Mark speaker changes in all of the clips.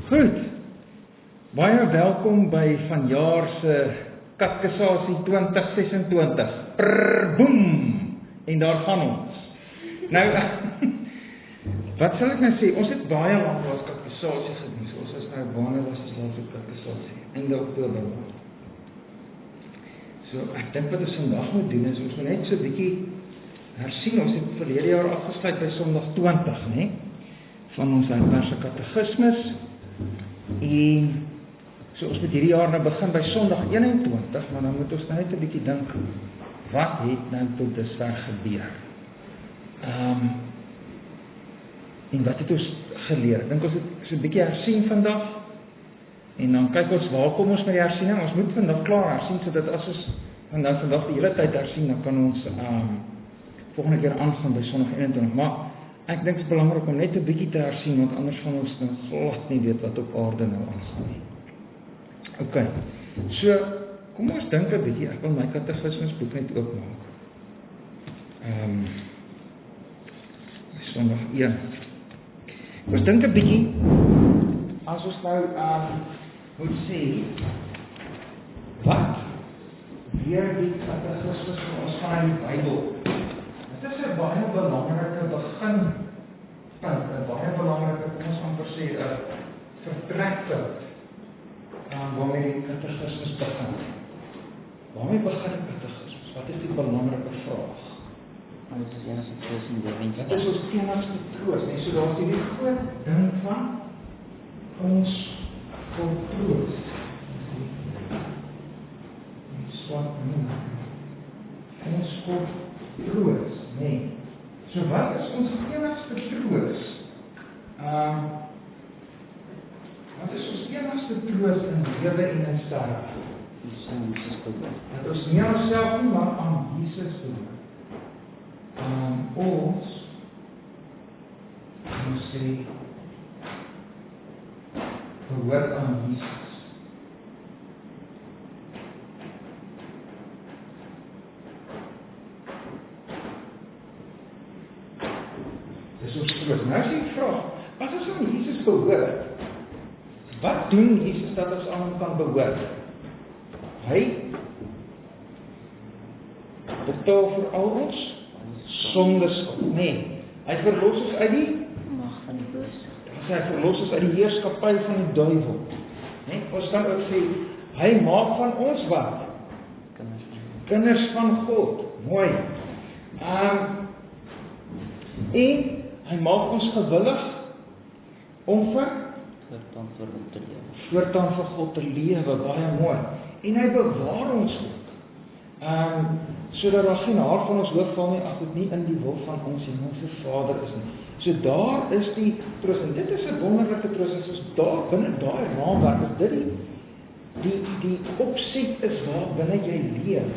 Speaker 1: Goed, baie welkom by vanjaar se Kateksasie 2026. Boem! En daar gaan ons. Nou, wat sal ek nou sê? Ons het baie lank as Kateksasie gedoen. Ons is nou wanneer was die laaste Kateksasie? Einde Oktober. So, ek dink wat ons vandag moet doen is, ons moet net so 'n bietjie hersien. Ons het verlede jaar afgesluit by Sondag 20, né? Van ons Heidelbergse Katekismes. En so ons moet hierdie jaar nou begin by Sondag 21, maar dan moet ons net 'n bietjie dink, wat het nou tot dusver gebeur? En wat het ons geleer? Ek dink ons het so 'n bietjie hersien vandag, en dan kyk ons, waar kom ons met die hersiening? Ons moet vandag klaar hersien, sodat as ons vandag die hele tyd hersien, dan kan ons volgende keer aangaan by Sondag 21, maar ek dink dit is belangrik om net 'n bietjie te hersien, want anders gaan ons dan glad nie weet wat op aarde nou aangaan nie. Ok, so, kom ons dink 'n bietjie, ek wil my katekismesboek net oopmaak. Sondag 1. Ons dink 'n bietjie, as ons nou moet sê, wat leer die katekismes van ons van die Bybel? Dit is 'n baie belangrike beginpunt, 'n baie belangrike, kom ons amper sê, 'n vertrekpunt waarmee die katekismes begin. Waarmee begin die katekismes? Wat is die belangrike vraag?
Speaker 2: Wat is enigste troos in die lewe?
Speaker 1: Wat is ons enigste troos? Nee, so daar is die groot ding van ons God troos. Swart noem. Ons God troos, nee. So wat is ons enigste troos? Wat is ons enigste troos in lewe en in sterf? Dat ons nie aan onsself nie, maar aan Jesus behoort. Ons sê, behoort aan Jesus. Dis ons troos. Nou is die vraag, as ons aan Jesus behoort, wat doen Jesus dat ons aan hom kan behoort? Hy betaal vir al ons sondes, nee. Hy verlos ons uit die
Speaker 2: mag van die bose.
Speaker 1: Hy verlos ons uit die heerskappy van die duiwel. Nee, ons kan ook sê, hy maak van ons wat? Kinders van God. Mooi. En hy maak ons gewillig om voortaan vir God te lewe, baie mooi. En hy bewaar ons ook. Sodat daar geen haar van ons hoof val nie, as dit nie in die wil van ons hemelse Vader is nie. So daar is die troos, en dit is 'n wonderlike troos, as ons daar binne daai raamwerk, as dit die opset is waar binne jy leef,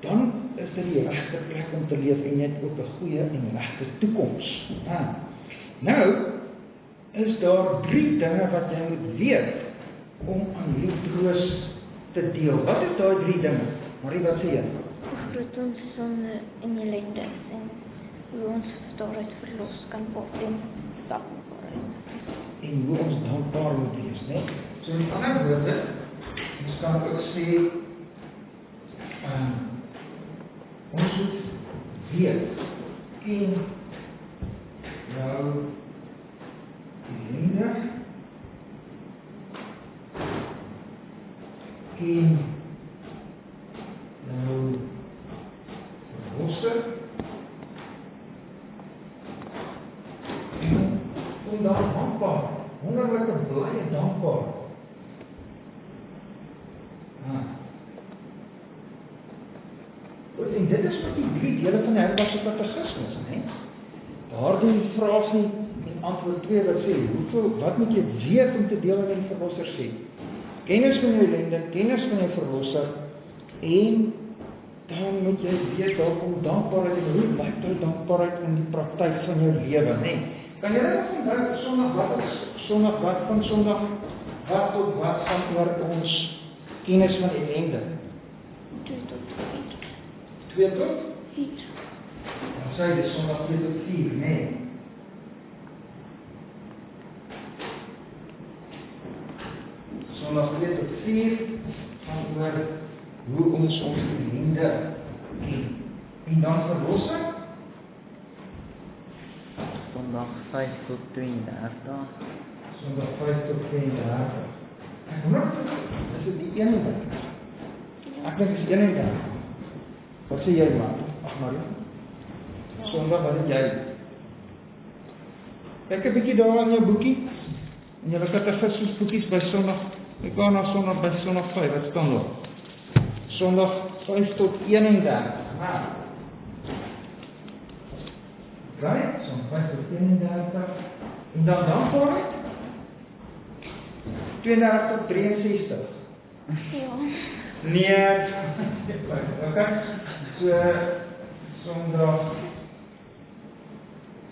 Speaker 1: dan is dit die regte plek om te leef, en jy het ook 'n goeie en regte toekoms. Nou is daar 3 dinge wat jy moet weet om aan hierdie troos te deel. Wat is daai 3 dinge? Marie, wat sê jy?
Speaker 2: Groot ons sonde en ellende en hoe ons daaruit verlos kan word en dankbaarheid.
Speaker 1: En hoe ons dankbaar moet wees, né? So in ander woorde, ons kan ook sê, ons moet weet, ken jou ellende, ken nou verlosser, en om daar dankbaar, wonderlike blye dankbaar. En dit is wat die 3 dele van die Heidelbergse Katekismes, né? Daardie vraag nie en antwoord 2 wat sê, wat moet jy weet om te deel in die verlosser sê? Kennis van jou ellende, kennis van jou verlosser, en dan moet jy weet om dankbaarheid, en hoe lyk jou dankbaarheid in die praktyk van jou lewe, né? Kan jy net onthou Sondag wat tot wat gaan oor ons kennis van ellende?
Speaker 2: 2 tot 4.
Speaker 1: 2 tot
Speaker 2: 4.
Speaker 1: Dan sê jy Sondag 2 tot 4, né? Sondag 2 tot 4 gaan oor hoe ons ellende en dan verlossing.
Speaker 3: Sondag 5 tot 32.
Speaker 1: Sondag 5 tot 32. Ek wonder, is dit die 31? Ek dink is 31. Wat sê jy, man? Ag, Marie. Sondag, wat het jy? Kyk 'n bietjie daar in jou boekie. En jy het Katekismes boekies by Sondag. Ek gaan na Sondag by Sondag 5. Wat staan daar? Sondag 5 tot 31. Nou. Right, Sondag 5 tot 31. En dan voor 32 tot 63.
Speaker 2: Ja.
Speaker 1: Nee. Okay. So Sondag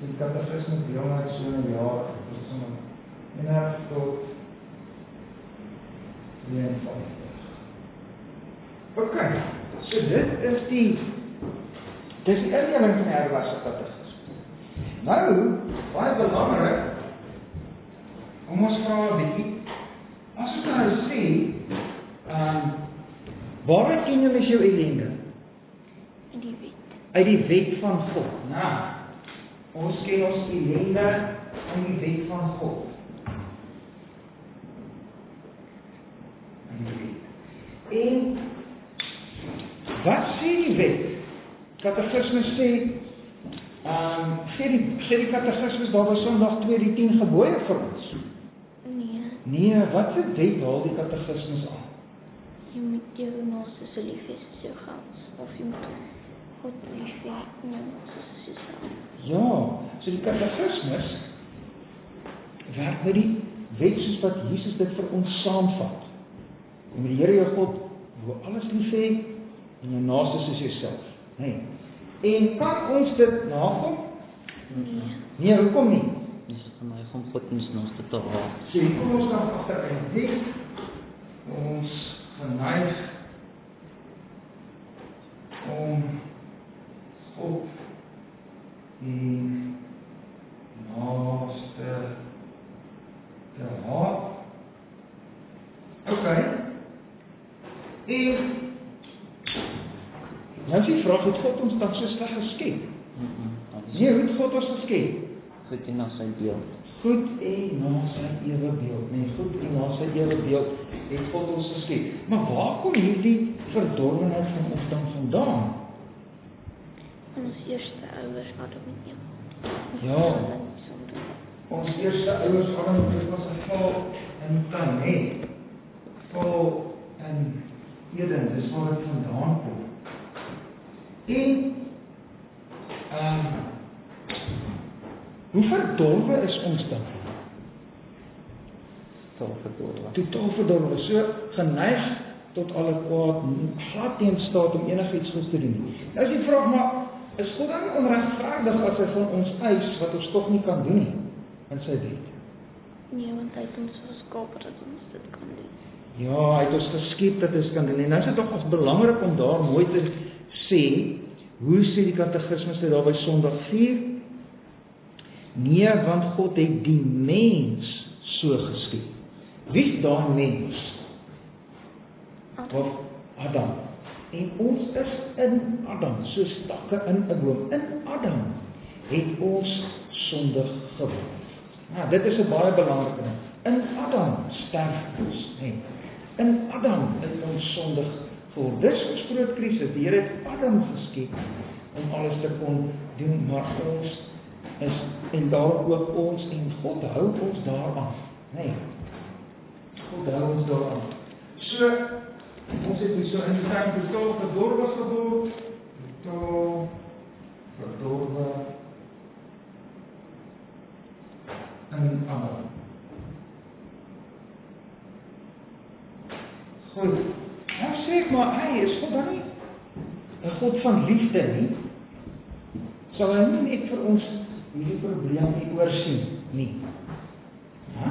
Speaker 1: die Katekismes belangrijk so 'n jaar. En tot 53. Ok, so dit is die indeling van die herwaarse katekismes. Nou, baie belangrik, kom ons vra 'n bietjie, as ons nou sê, waaruit ken jy met jou ellende? Uit die wet van God. Nou, ons ken ons ellende in die wet van God. En wat sê die wet? Katekismes sê die katekismes daar by Sondag 2 die 10 gebooie vir ons? Nee, wat se wet haal die katekismes aan?
Speaker 2: Jy moet jou naaste so lief hê soos jouself, of jy moet God lief hê en jou naaste soos jouself.
Speaker 1: Ja, so die katekismes werk met die wet soos wat Jesus dit vir ons saamvat. Jy moet die Here jou God bo alles lief hê en jou naaste soos jouself. Nee. En kan ons dit nakom? Nee, hoekom nie?
Speaker 3: Dis vir my om God ons naaste te haat.
Speaker 1: So hier kom ons dan agter in wet. Ons geneig om God en naaste te haat. Ok. En nou is die vraag, het God ons dan so sleg geskep? Nee, hoe het God ons geskep?
Speaker 3: Goed en na sy beeld.
Speaker 1: Goed en na sy ewebeeld. Nee, goed en na sy ewebeeld het God ons geskep. Maar waar kom hierdie verdorwenheid van ons dan vandaan?
Speaker 2: Ons eerste ouers Adam en Eva.
Speaker 1: Ja. Ons eerste ouers Adam en Eva was 'n val in planeet. Val in Eden, dis waar dit vandaan kom. En hoe verdorwe is ons dan? Totaal verdorwe. So geneig tot alle kwaad, glad nie in staat om enigiets goeds te doen. Nou is die vraag, maar is God dan nie onregverdig as hy van ons eis wat ons tog nie kan doen nie in sy wet?
Speaker 2: Nee, want hy het ons geskaap dat ons dit kan doen.
Speaker 1: Ja, hy het ons geskep dat ons kan doen. En nou is dit tog ons belangrik om daar mooi te sê, hoe sê die katekismes dit daar by Sondag 4? Nee, want God het die mens so geskep. Wie is daai mens? Adam. En ons is in Adam, so stakke in 'n boom. In Adam het ons sondig geword. Nou, dit is 'n baie belangrike ding. In Adam sterf ons, nee. In Adam het ons sondig geword. Dis ons groot krisis. Die Here het Adam geskep om alles te kon doen, maar ons is, en daar ook ons, en God hou ons daaraan. Nee. God hou ons daaraan. So, ons het hier so in die tyd totaal verdorwe geword, totaal verdorwe in Adam. Goed, nou sê ek maar, hy is God dan nie 'n God van liefde nie? Sal hy nie net vir ons hierdie probleem nie oorsien nie? Ja?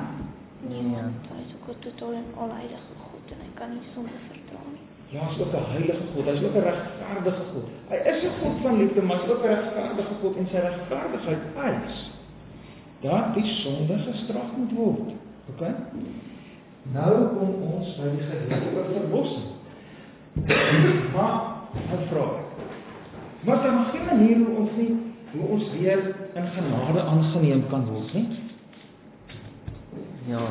Speaker 2: Nee, hy is ook 'n totaal en alheilige God en hy kan nie sonde verdra nie.
Speaker 1: Ja, hy is ook 'n heilige God, hy is ook 'n regverdige God. Hy is 'n God van liefde, maar hy is ook 'n regverdige God en sy regverdigheid eis dat die sonde gestraf moet word. OK? Nou kom ons by die gedeelte oor verlossing. Maar, nou vra ek, maar daar is geen manier hoe ons weer in genade aangeneem kan word, nie?
Speaker 3: Ja,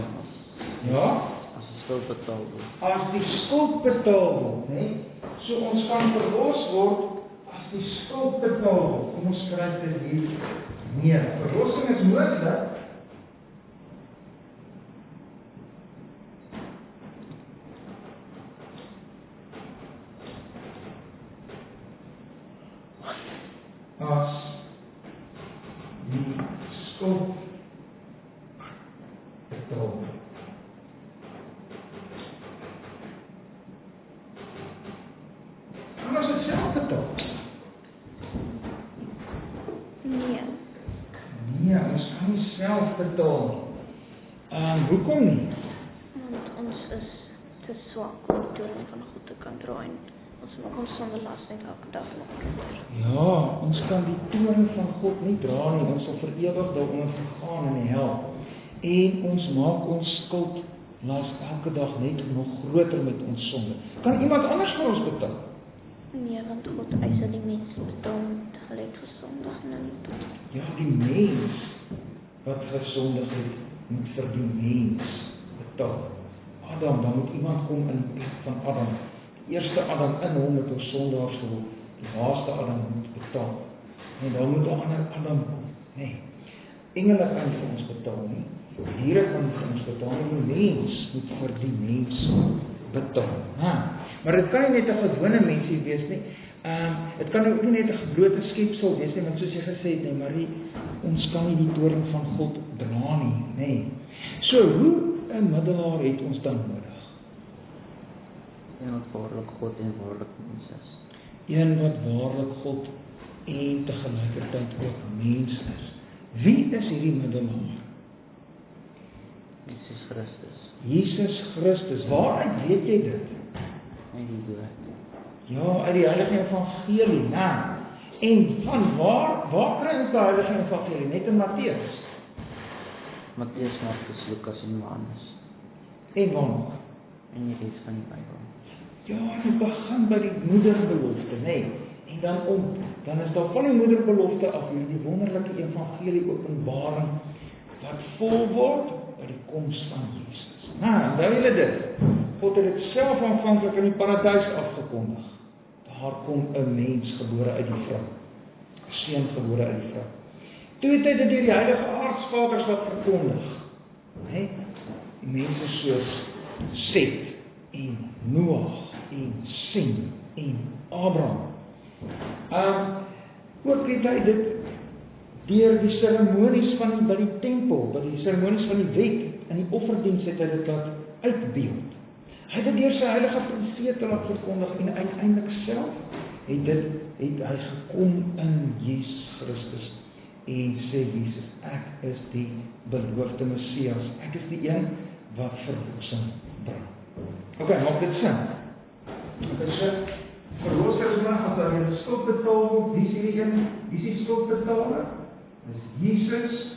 Speaker 3: as die skuld betaal word.
Speaker 1: As die skuld betaal word, nie? So ons kan verlos word as die skuld betaal word. Kom ons skryf dit hier. Nee, verlossing is moontlik. As die skuld betaal word. Kan ons dit self betaal? Nee, ons kan nie self betaal nie. Hoekom nie?
Speaker 2: Want ons is te swak om die toorn van God te kan dra en ons maak ons sondelasting elke dag nog groter.
Speaker 1: Ja, ons kan die toorn van God nie dra nie. Ons sal vir ewig daaronder vergaan in die hel. En ons maak ons skuldlas elke dag net nog groter met ons sonde. Kan iemand anders vir ons betaal?
Speaker 2: Nee, want God eis dat die mens betaal met hulle het gesondig nou nie tot.
Speaker 1: Ja, die mens wat gesondig het, moet vir die mens betaal. Adam, dan moet iemand kom in die plek van Adam. Die eerste Adam in hom het ons sondaars geword. Die laaste Adam moet betaal. En dan moet 'n ander Adam kom. Nee. Engele kan vir ons betaal nie. Diere kan vir ons betaal nie. Die mens moet vir die mens betaal. Maar dit kan nie net 'n gewone mensie wees nie. Dit kan ook nie net 'n geblote skepsel wees nie, want soos jy gesê het, nee, maar ons kan nie die toorn van God dra nie, nee. So, hoe 'n middelaar het ons dan nodig?
Speaker 3: Een wat waarlik God en waarlik mens is.
Speaker 1: Een wat waarlik God en tegelijkertijd ook mens is. Wie is hierdie middelaar?
Speaker 3: Jesus Christus.
Speaker 1: Jesus Christus. Waaruit weet jy dit?
Speaker 3: Uit die woord.
Speaker 1: Ja, uit die Heilige Evangelie, né? En van waar kry ons die Heilige Evangelie? Net in Matteus.
Speaker 3: Matteus, Markus, Lukas en Johannes.
Speaker 1: En waar nog?
Speaker 3: En die res van die Bybel.
Speaker 1: Ja, dit begin by die moederbelofte, nee. En dan is daar van die moederbelofte af hierdie wonderlike evangelie openbaring wat vol word by die koms van Jesus. Onthou julle dit? God het dit self aanvanklik in die paradys afgekondig. Daar kom 'n mens gebore uit die vrou. 'n Seun gebore uit die vrou. Toe het hy dit deur die heilige aartsvaders wat verkondig. Nee, die mense soos Set en Noag en Sem en Abraham. Ook het hy dit deur die seremonies van by die tempel, by die seremonies van die wet en die offerdiens het hy dit laat uitbeeld. Hy het dit deur sy heilige profete laat verkondig en uiteindelik self het hy gekom in Jesus Christus en sê Jesus, ek is die beloofde Messias, ek is die een wat verlossing bring. Okay, maak dit sin? So, verlossers mag as daar die skuld betaal word, wie is hierdie een? Wie is die skuldbetaler? Dis Jesus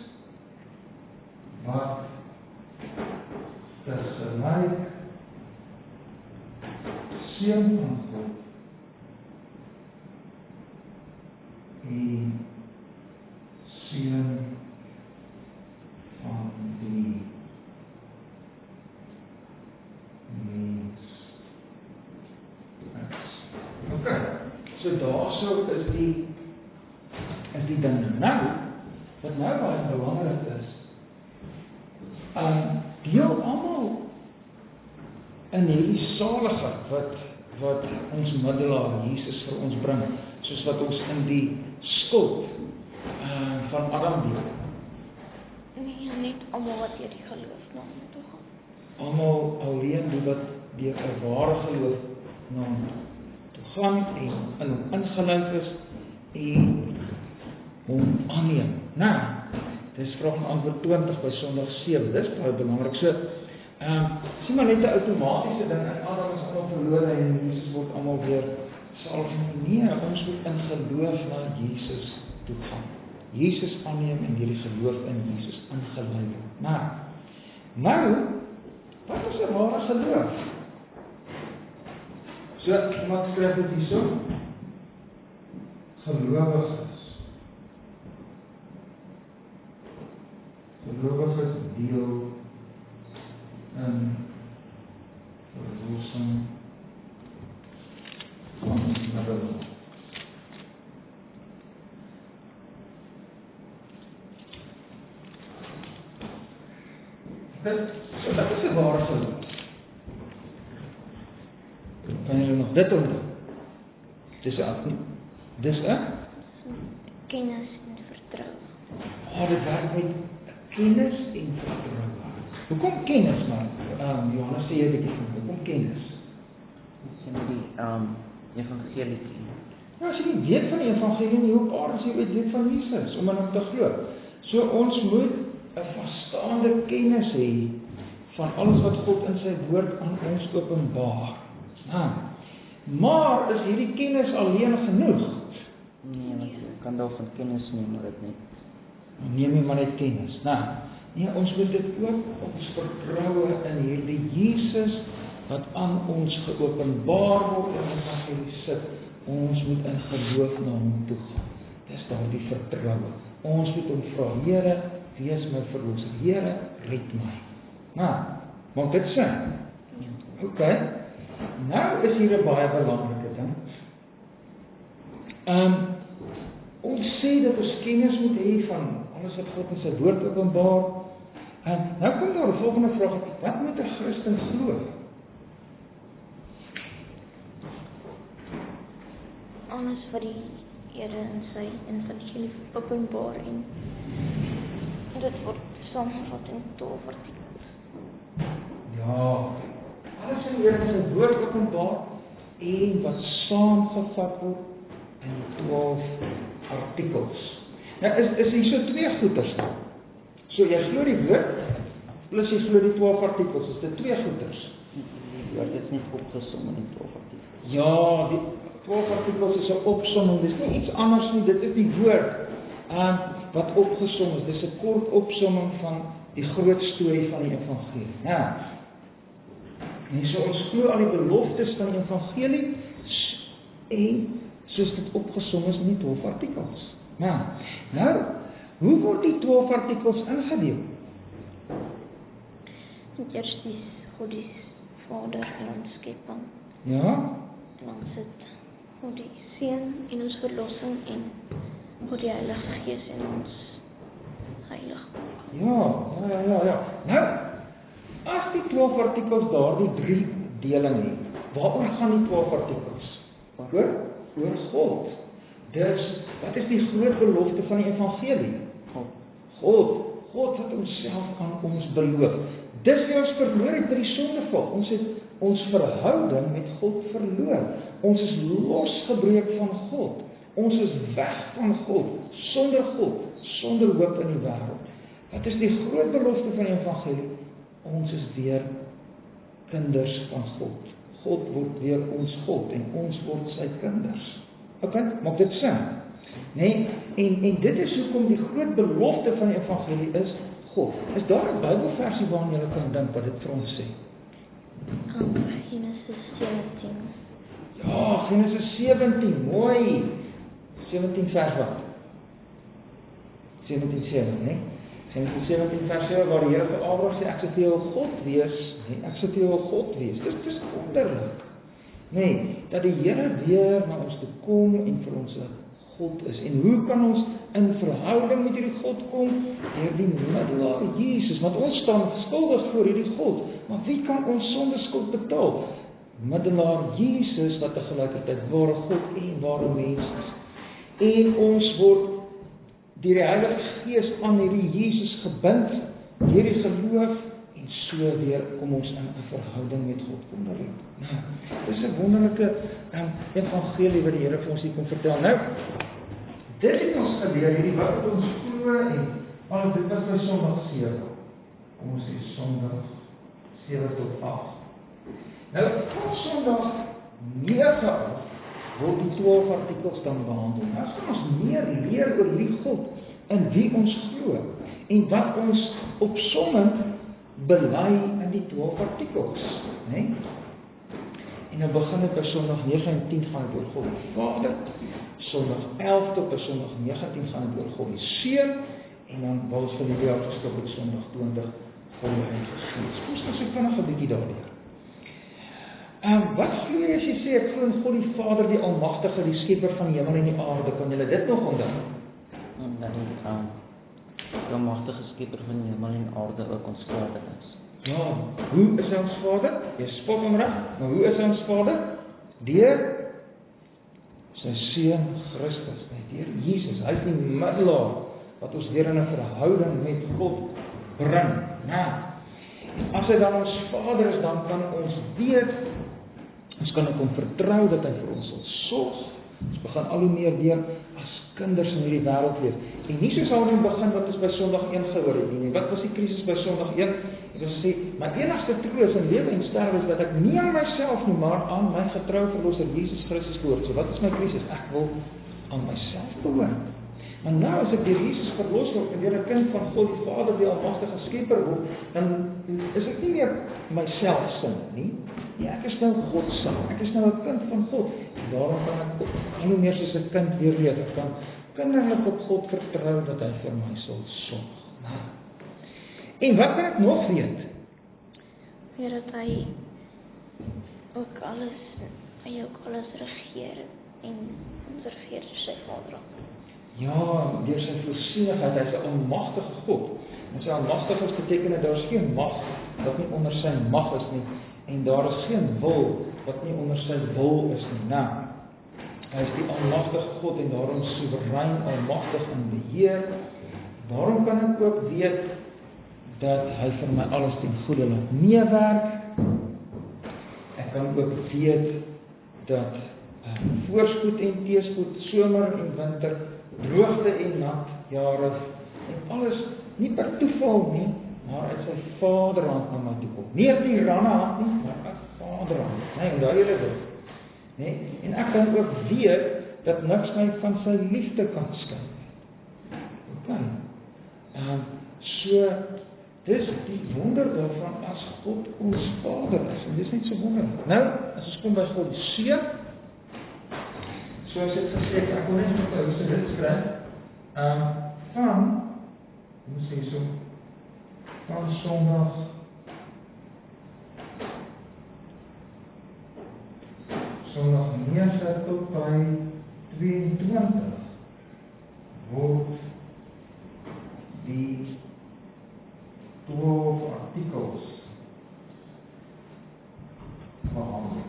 Speaker 1: wat tegelyk Seun van God en Seun van die mens. Okay, so daarso is die ding nou, wat nou baie belangrik is, deel almal in hierdie saligheid wat ons middelaar Jesus vir ons bring, soos wat ons in die skuld van Adam deel.
Speaker 2: Nee, net almal wat deur die geloof na hom toe gaan.
Speaker 1: Almal alleen die wat deur 'n ware geloof na hom toe gaan en in hom ingelyf is en hom aanneem. Nou, dis vraag en antwoord 20 by Sondag 7. Dis baie belangrik. So, sien maar net 'n outomatiese ding, en Adam is almal verlore en Jesus word almal weer salig. Nee, ons moet in geloof na Jesus toe gaan. Jesus aanneem en deur die geloof in Jesus ingelei word. Nou, wat is 'n ware geloof? So, iemand skryf dit hierso. Gelowiges. Gelowiges deel in verlossing van middel. So dat is 'n ware geloof. Kan jy nog dit onthou? Dis 'n
Speaker 2: kennis en vertroue.
Speaker 1: Dit werk met kennis en vertroue. Hoekom kennis man? Johannes sê jy 'n bietjie van hoekom kennis?
Speaker 3: Dis in die evangelie.
Speaker 1: Nou as jy nie weet van die evangelie nie, hoe paar as jy weet van Jesus om aan hom te glo. So ons moet 'n vasstaande kennis hê van alles wat God in sy woord aan ons openbaar. Maar is hierdie kennis alleen genoeg?
Speaker 3: Nee, want jy kan daarvan kennis neem, maar dit nie.
Speaker 1: Neem jy maar net kennis. Nee, ons moet dit ook ons vertroue in hierdie Jesus wat aan ons geopenbaar word in die evangelie sit. Ons moet in geloof na hom toe gaan. Dis daardie vertroue. Ons moet hom vra, Here, wees my verlosser. Here, red my. Maak dit sin? OK. Nou is hier 'n baie belangrike ding. Ons sê dat ons kennis moet hê van alles wat God in sy woord openbaar. Nou kom daar 'n volgende vraag. Wat moet 'n Christen glo?
Speaker 2: Alles wat die Here in sy evangelie openbaar en dit word saamgevat in 12 artikels.
Speaker 1: Ja, alles in die Here in sy woord openbaar en wat saamgevat word in 12 artikels. Nou is hier so twee goeders. So jy glo die woord plus jy glo die 12 artikels. Is dit twee goeders?
Speaker 3: Die woord is nie opgesom in die 12 artikels.
Speaker 1: Ja, die 12 artikels is 'n opsomming. Dis nie iets anders nie. Dit is die woord wat opgesom is. Dis 'n kort opsomming van die groot storie van die evangelie. Ja. En so ons glo aan die beloftes van die evangelie en soos dit opgesom is in die 12 artikels. Nou, hoe word die 12 artikels ingedeel?
Speaker 2: Eers die God die Vader en ons skepping.
Speaker 1: Ja?
Speaker 2: En dan sit God die Seun en ons verlossing en God die Heilige Gees en ons heilig.
Speaker 1: Ja. Nou, as die 12 artikels daardie 3 deling het, waaroor gaan die 12 artikels? Oor God. Dus, wat is die groot belofte van die evangelie? God het homself aan ons beloof. Dis wie ons verloor het by die sondeval. Ons het ons verhouding met God verloor. Ons is losgebreek van God. Ons is weg van God, sonder hoop in die wêreld. Wat is die groot belofte van die evangelie? Ons is weer kinders van God. God word weer ons God en ons word sy kinders. OK, maak dit sin? Nee, en dit is hoekom die groot belofte van die evangelie is God. Is daar 'n Bybelversie waarna jy kan dink wat dit vir ons sê?
Speaker 2: Genesis 17.
Speaker 1: Ja, Genesis 17, mooi. 17 vers wat? 17:7, né? Genesis 17 vers 7 waar die Here vir Abraham sê ek sal vir jou God wees, nee, ek sal vir jou God wees. Dit is wonderlik. Nee, dat die Here weer na ons toe kom en vir ons 'n God is. En hoe kan ons in verhouding met hierdie God kom? Deur die middelaar Jesus, want ons staan skuldig voor hierdie God. Maar wie kan ons sonde skuld betaal? Middelaar Jesus wat tegelijkertyd ware God en ware mens is. En ons word deur die Heilige Gees aan hierdie Jesus gebind, deur die geloof, en so weer kom ons in 'n verhouding met God. Wonderlik. Nou, dis 'n wonderlike evangelie wat die Here vir ons hier kom vertel. Nou, dit het ons geleer, hierdie wat ons glo en al dit was by Sondag 7. Kom ons sê Sondag 7 tot 8. Nou, van Sondag 9 af word die 12 artikels dan behandel. Nou gaan ons meer leer oor wie God in wie ons glo en wat ons opsommend bely in die 12 artikels, né? En dan begin dit by Sondag 9 en 10 gaan dit oor God die Vader, Sondag 11 tot by Sondag 19 gaan dit oor God die Seun, en dan wils van die jaar geskip op Sondag 20 God die Heilige Gees. Ons gaan so vinnig 'n bietjie daardeur. Wat glo jy as jy sê ek glo in God die Vader, die Almagtige, die Skepper van die hemel en die aarde? Kan julle dit nog onthou?
Speaker 3: Dat die almagtige Skepper van die hemel en aarde ook ons Vader is.
Speaker 1: Ja, hoe is hy ons Vader? Jy spot hom reg, maar hoe is hy ons Vader? Deur sy Seun Christus, deur Jesus. Hy is die middelaar wat ons deur in 'n verhouding met God bring. Nou, as hy dan ons Vader is, dan kan ons weet, ons kan op hom vertrou dat hy vir ons sal sorg. Ons begin al hoe meer weer as kinders in hierdie wêreld leef. En nie soos al in die begin wat ons by Sondag 1 gehoor het nie. Wat was die krisis by Sondag 1? Ek wil sê, my enigste troos in lewe en sterwe is dat ek nie aan myself nie, maar aan my getroue verlosser Jesus Christus behoort. So wat is my krisis? Ek wil aan myself behoort. Maar nou as ek deur Jesus verlos word en deur 'n kind van God die Vader, die Almagtige Skepper word, dan is ek nie meer myself sin nie. Ja, ek is nou God se. Ek is nou 'n kind van God. En daarom kan ek al hoe meer soos 'n kind weer leef. Ek kan kinderlik op God vertrou dat hy vir my sal sorg. Nou. En wat kan ek nog weet?
Speaker 2: Weer dat hy ook alles regeer en ons regeer sy Vader.
Speaker 1: Ja, deur sy voorsienigheid, hy is 'n almagtige God. En sy almagtigheid beteken dat daar is geen mag wat nie onder sy mag is nie, en daar is geen wil wat nie onder sy wil is nie. Nou, hy is die almagtige God en daarom soewerein, almagtig in beheer. Daarom kan ek ook weet dat hy vir my alles ten goeie laat meewerk. Ek kan ook weet dat voorspoed en teëspoed, somer en winter, droogte en nat jare en alles nie per toeval nie, maar uit sy Vaderhand na my toe kom. Nie 'n tirannehand nie, maar 'n Vaderhand. Nee, onthou julle dit. Nee, en ek kan ook weet dat niks my van sy liefde kan skei. OK. So dis die wonder daarvan as God ons Vader is. En dis net so wonderlik. Nou, as ons kom by God die Seun, soos ek gesê het, ek kon net met ou se dit skryf. Moet sê so, van Sondag Sondag 9 tot by 22 word die 12 artikels behandel.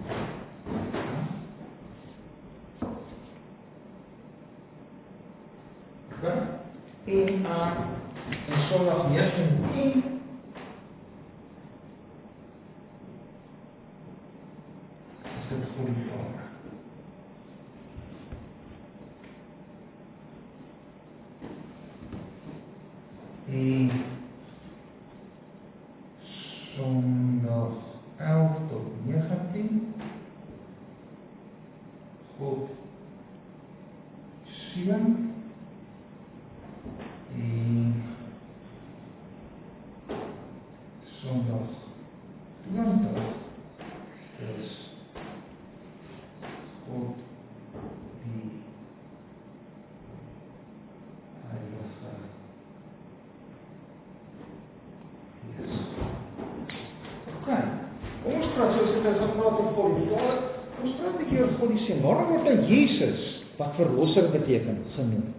Speaker 1: En Sondag 19 is dit God die Vader. En Sondag 11 tot 19 God Seun. Sondag 20 is God die Heilige Gees. OK, ons praat soos dit is gepraat oor God die Vader. Ons praat 'n bietjie oor God die Seun. Waarom word hy Jesus, wat verlosser beteken, genoem?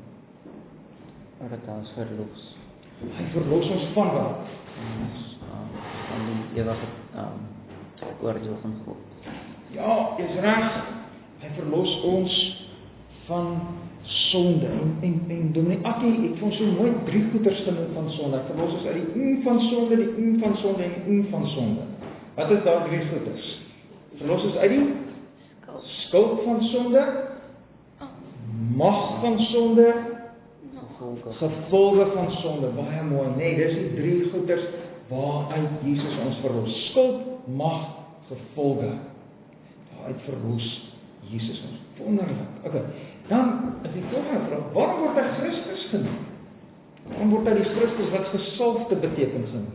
Speaker 3: Dat hy ons verlos.
Speaker 1: Hy verlos ons van wat?
Speaker 3: Van die ewige oordeel van God.
Speaker 1: Ja, is reg. Hy verlos ons van sonde. En Dominee Attie het ons so mooi 3 goeders genoem van sonde. Hy verlos ons uit die van sonde, die van sonde en die van sonde. Wat is daar 3 goeders? Verlos ons uit die skuld van sonde, mag van sonde, gevolge van sonde. Baie mooi, nee, dis die 3 goeders waaruit Jesus ons verlos. Skuld, mag, gevolge. Waaruit verlos Jesus ons. Wonderlik. Okay. Dan is die volgende vraag, waarom word hy Christus genoem? Waarom word hy die Christus wat gesalfde beteken genoem?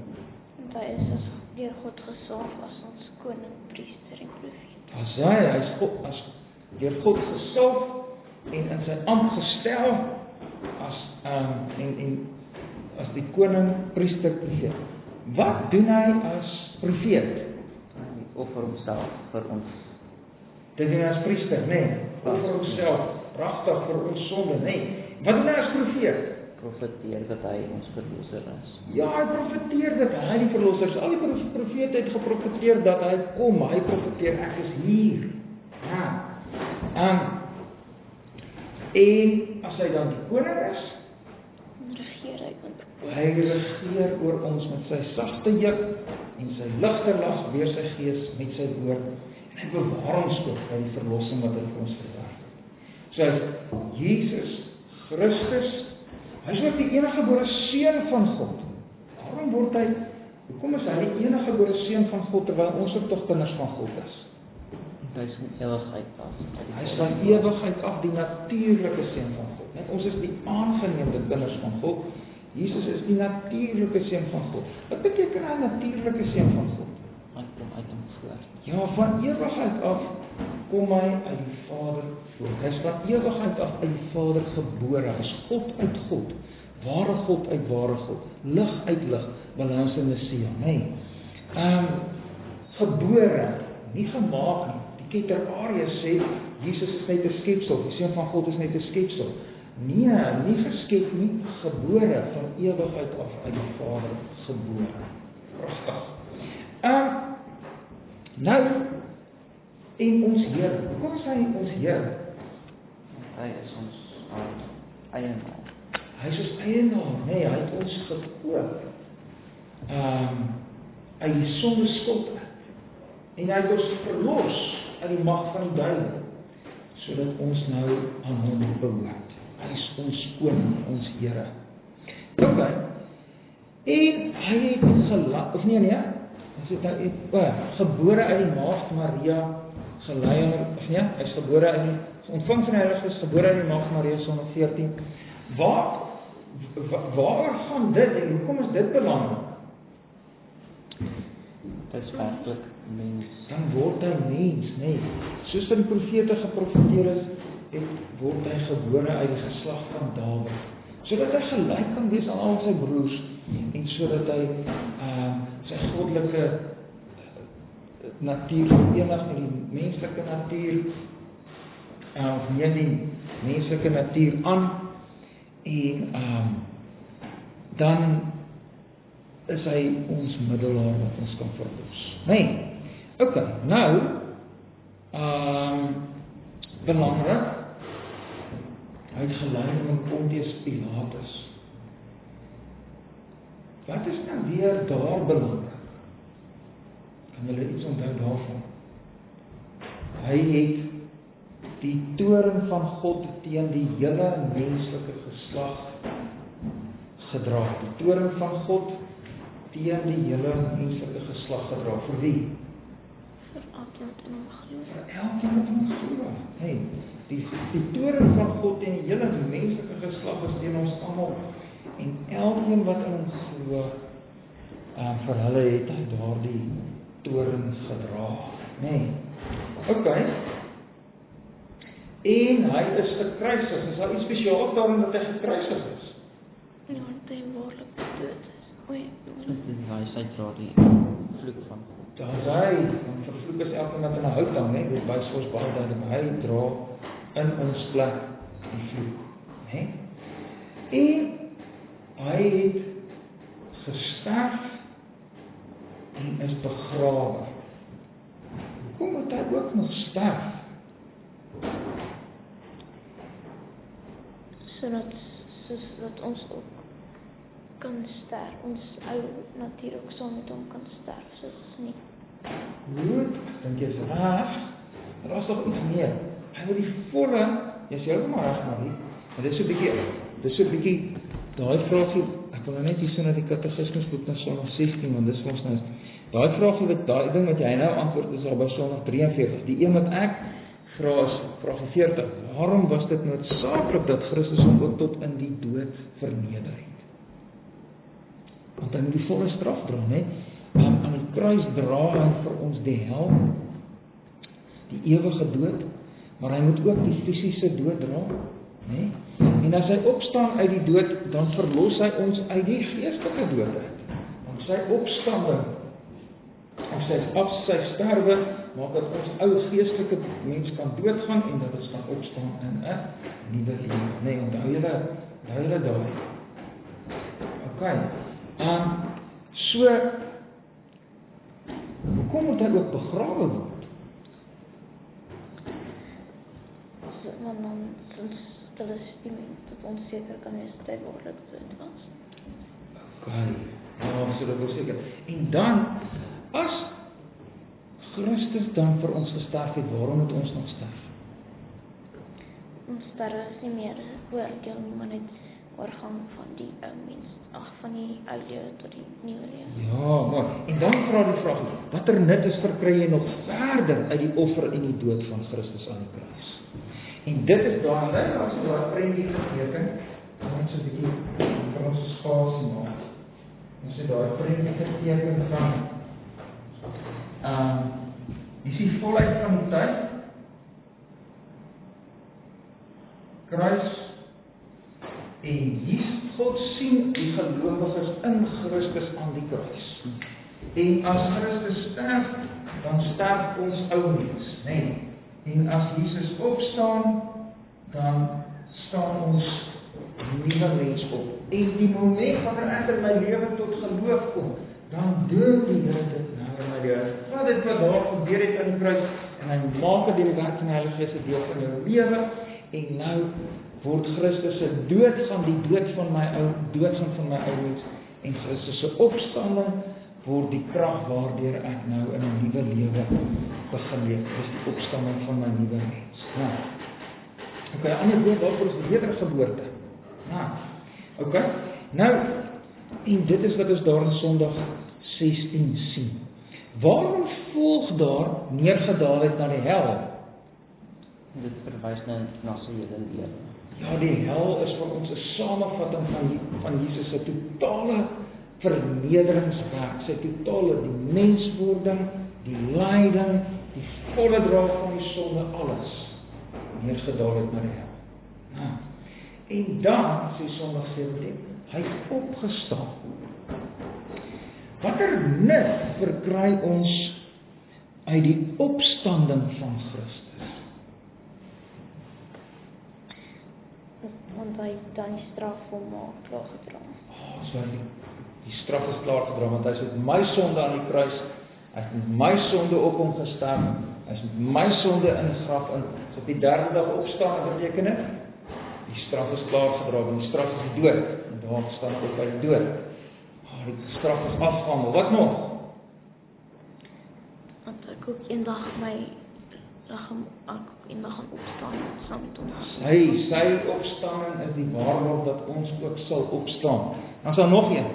Speaker 2: Want hy is deur God gesalf as ons koning, priester en profeet.
Speaker 1: Hy is God, as deur God gesalf en in sy ampt gestel as as die koning, priester, profeet. Wat doen hy as profeet?
Speaker 3: Hy offer homself vir ons.
Speaker 1: Dit doen hy as priester, nee. Offer homself, pragtig vir ons sonde, nee. Wat doen hy as profeet?
Speaker 3: Profeteer dat hy ons verlosser is.
Speaker 1: Ja, hy profeteer dat hy die verlosser is. Al die profete het geprofeteer dat hy kom, hy profeteer, ek is hier. Ja. En as hy dan die koning is, hy regeer oor ons met sy sagte juk en sy ligte las deur sy gees met sy woord. En hy bewaar ons ook by die verlossing wat hy vir ons verwerk het. So Jesus Christus, hy is ook die enige gebore seun van God. Hoekom is hy die enige gebore seun van God terwyl ons ook tog kinders van God is?
Speaker 3: Hy is van ewigheid af.
Speaker 1: Hy is van ewigheid af die natuurlike seun van God. Net ons is die aangeneemde kinders van God. Jesus is die natuurlike seun van God. Wat beteken hy natuurlike seun van God?
Speaker 3: Hy kom uit hom voort.
Speaker 1: Ja, van ewigheid af kom hy uit die Vader voort. Hy is van ewigheid af uit die Vader gebore. Hy is God uit God, ware God uit ware God, lig uit lig, balans in Messia, nee. Gebore, nie gemaak nie. Die Keter Arius sê Jesus is net 'n skepsel, die seun van God is net 'n skepsel. Nee, nie geskep nie, gebore van ewigheid af uit die Vader gebore. Pragtig. Nou, en ons Here, hoekom is hy ons Here?
Speaker 3: Hy is ons eienaar.
Speaker 1: Hy is ons eienaar, nee, hy het ons gekoop. Uit die sonde skuld uit. En hy het ons verlos uit die mag van die duiwel, sodat ons nou aan hom behoort. Hy is ons koning, ons Here. Okay. En hy het gebore uit die maagd Maria, gelei, hy is gebore uit die ontvang van die Heilige Gees, gebore uit die maagd Maria, Sondag 14. Waar gaan dit en hoekom is dit belangrik?
Speaker 3: Dit is werklik mens.
Speaker 1: Dan word hy mens, nee. Soos wat die profete geprofeteer is, word hy gebore uit die geslag van Dawid, sodat hy gelyk kan wees aan al sy broers, en sodat hy sy goddelike natuur verenig met die menslike natuur, neem die menslike natuur aan, en dan is hy ons middelaar wat ons kan verlos. Nee, okay, nou, belangrik, hy het gelei met Pontius Pilatus. Wat is nou weer daar belangrik? Kan julle iets onthou daarvan? Hy het die toorn van God teen die hele menslike geslag gedra. Die toorn van God teen die hele menslike geslag gedra. Vir wie?
Speaker 2: Vir elkeen wat in hom glo.
Speaker 1: Vir elkeen wat in hom glo. Nee, die toorn van God teen die hele menslike geslag is teen ons almal. En elkeen wat in hom glo, vir hulle het hy daardie toorn gedra. Nee. Okay. En hy is gekruisig. Is daar iets spesiaal daarin dat hy gekruisig is?
Speaker 2: Ja, want hy waarlik dood is.
Speaker 3: Hy dra die vloek van God.
Speaker 1: Daar is hy, want vervloek is elke wat in 'n hout hang, nee, dit wys ons baie duidelik. Hy dra in ons plek die vloek, né? En hy het gesterf en is begrawe. Hoekom moet hy ook nog sterf?
Speaker 2: Sodat ons ook kan sterf, ons ou natuur ook saam met hom kan sterf, soos nie.
Speaker 1: Goed, dink jy is reg, maar daar is nog iets meer. Hy wil die volle, jy is heeltemal reg, Marie, maar dit is so 'n bietjie, daai vraagie, ek wil nou net hier so na die katekismus boek na Sondag 16, want dis vir ons nou, daai vraagie, daai ding wat jy nou antwoord, is al by Sondag 43, die een wat ek vra is, vraag 40, waarom was dit noodsaaklik dat Christus hom ook tot in die dood verneder het? Want hy moet die volle straf dra, né? Aan die kruis dra hy vir ons die hel, die ewige dood, maar hy moet ook die fisiese dood dra, né? En as hy opstaan uit die dood, dan verlos hy ons uit die geestelike dood uit. Want sy opstanding, of sy sterwe, maak dat ons ou geestelike mens kan doodgaan en dat ons kan opstaan in 'n nuwe lewe. Nee, onthou julle daai. Okay. So hoekom moet hy ook begrawe word?
Speaker 2: So, want dan hulle is dat ons seker kan wees dat hy behoorlik dood was.
Speaker 1: Okay. Ja, so dat ons seker. En dan, as Christus dan vir ons gesterf het, waarom moet ons nog sterf?
Speaker 2: Ons sterwe is nie meer oordeel nie, maar net oorgang van die mens, van die ou lewe tot die nuwe lewe.
Speaker 1: Ja, maar, en dan vra die vraag, watter nut is verkry jy nog verder uit die offer en die dood van Christus aan die kruis? En dit is daar, as jy daar prentjie geteken, dan ons 'n bietjie vir ons spasie maak. Ons het daar prentjie geteken van dis die volheid van die tyd, kruis, en God sien die gelowiges in Christus aan die kruis. En as Christus sterf, dan sterf ons ou mens, né? En as Jesus opstaan, dan staan ons nuwe mens op. En die moment wanneer ek in my lewe tot geloof kom, dan doen die Here dit nou in my lewe. Wat dit wat daar gebeur het aan die kruis, en hy maak dit deur die werk van die Heilige Gees 'n deel van jou lewe, en nou word Christus se dood gaan die dood van my ou mens, en Christus se opstanding word die krag waardeur ek nou in 'n nuwe lewe begin leef. Dis die opstanding van my nuwe mens. Ja. Okay, ander woord daarvoor is die wedergeboorte. Ja. Okay. Nou, en dit is wat ons daar in Sondag 16 sien. Waarom volg daar neergedaalheid na die hel?
Speaker 3: Dit verwys na sy hele lewe.
Speaker 1: Ja, die hel is vir ons 'n samevatting van Jesus se totale vernederingswerk, sy totale die menswording, die lyding, die volle dra van die sonde, alles neergedaal het na die hel. Ja. En dan, sê Sondag 17, hy het opgestaan. Watter nut verkry ons uit die opstanding van Christus?
Speaker 2: Want hy dan die straf volmaak klaar gedra.
Speaker 1: So die straf is klaar gedra, want hy is met my sonde aan die kruis, hy het met my sonde op hom gesterf, hy is met my sonde in die graf in, so op die derde dag opstaan, beteken dit, die straf is klaar gedra, want die straf is die dood, en daar staan ook by die dood. Die straf is afgehandel, wat nog?
Speaker 2: Want ek ook eendag gaan opstaan saam met ons.
Speaker 1: Sy opstanding is die waarborg dat ons ook sal opstaan. Dan is daar nog een.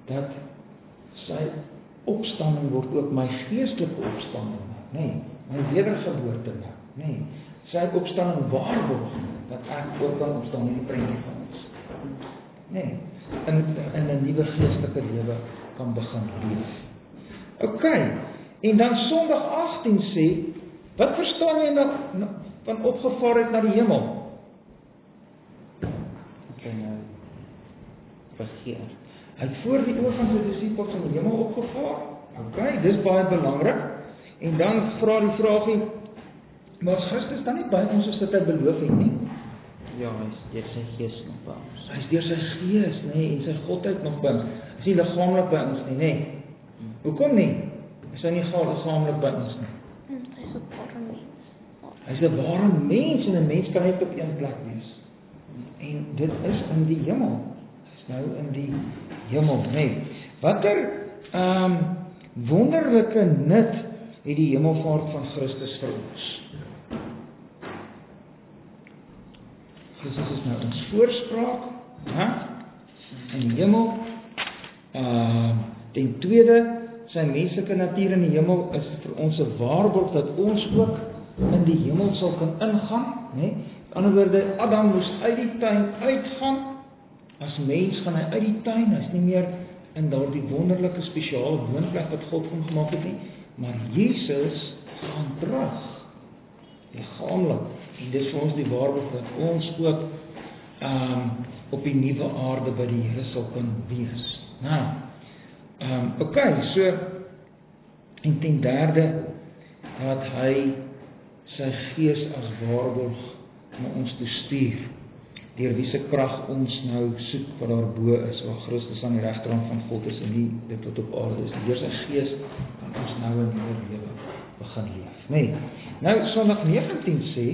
Speaker 1: Dat sy opstanding word ook my geestelike opstanding, nee, my wedergeboorte, nee. Sy opstanding waarborg dat ek ook kan opstaan in die prentjie van ons. Nee, in 'n nuwe geestelike lewe kan begin leef. Okay, en dan Sondag 18 sê, wat verstaan jy van opgevaar het na die hemel?
Speaker 3: Okay, nou, vergeer.
Speaker 1: Hy het voor die oë van sy disippels in die hemel opgevaar. Okay, dis baie belangrik. En dan vra die vraagie, maar as Christus dan nie by ons is wat hy beloof het nie?
Speaker 3: Ja, hy is deur sy gees nog by ons.
Speaker 1: Hy is deur sy gees, nee, en sy godheid nog by ons. Hy is nie liggaamlik by ons nie, nee. Hoekom nie? Hy is nie liggaamlik by ons nie.
Speaker 2: Hy is 'n ware mens.
Speaker 1: Hy is 'n ware mens, en 'n mens kan net op een plek wees. En dit is in die hemel. Hy is nou in die hemel, nee. Watter wonderlike nut het die hemelvaart van Christus vir ons? Christus is nou ons voorspraak, in die hemel. Ten tweede, sy menslike natuur in die hemel is vir ons 'n waarborg dat ons ook in die hemel sal kan ingaan, né? In ander woorde, Adam moes uit die tuin uitgaan, as mens gaan hy uit die tuin, hy's nie meer in daardie wonderlike spesiale woonplek wat God van gemaak het nie, maar Jesus gaan terug, liggaamlik, en dis vir ons die waarborg dat ons ook op die nuwe aarde by die Here sal kan wees. So, en ten derde, dat hy sy gees as waarborg na ons toe stuur, deur wie se krag ons nou soek wat daar bo is, waar Christus aan die regterhand van God is en nie dit wat op aarde is. Deur sy gees kan ons nou 'n nuwe lewe begin leef. Nee. Nou Sondag 19 sê,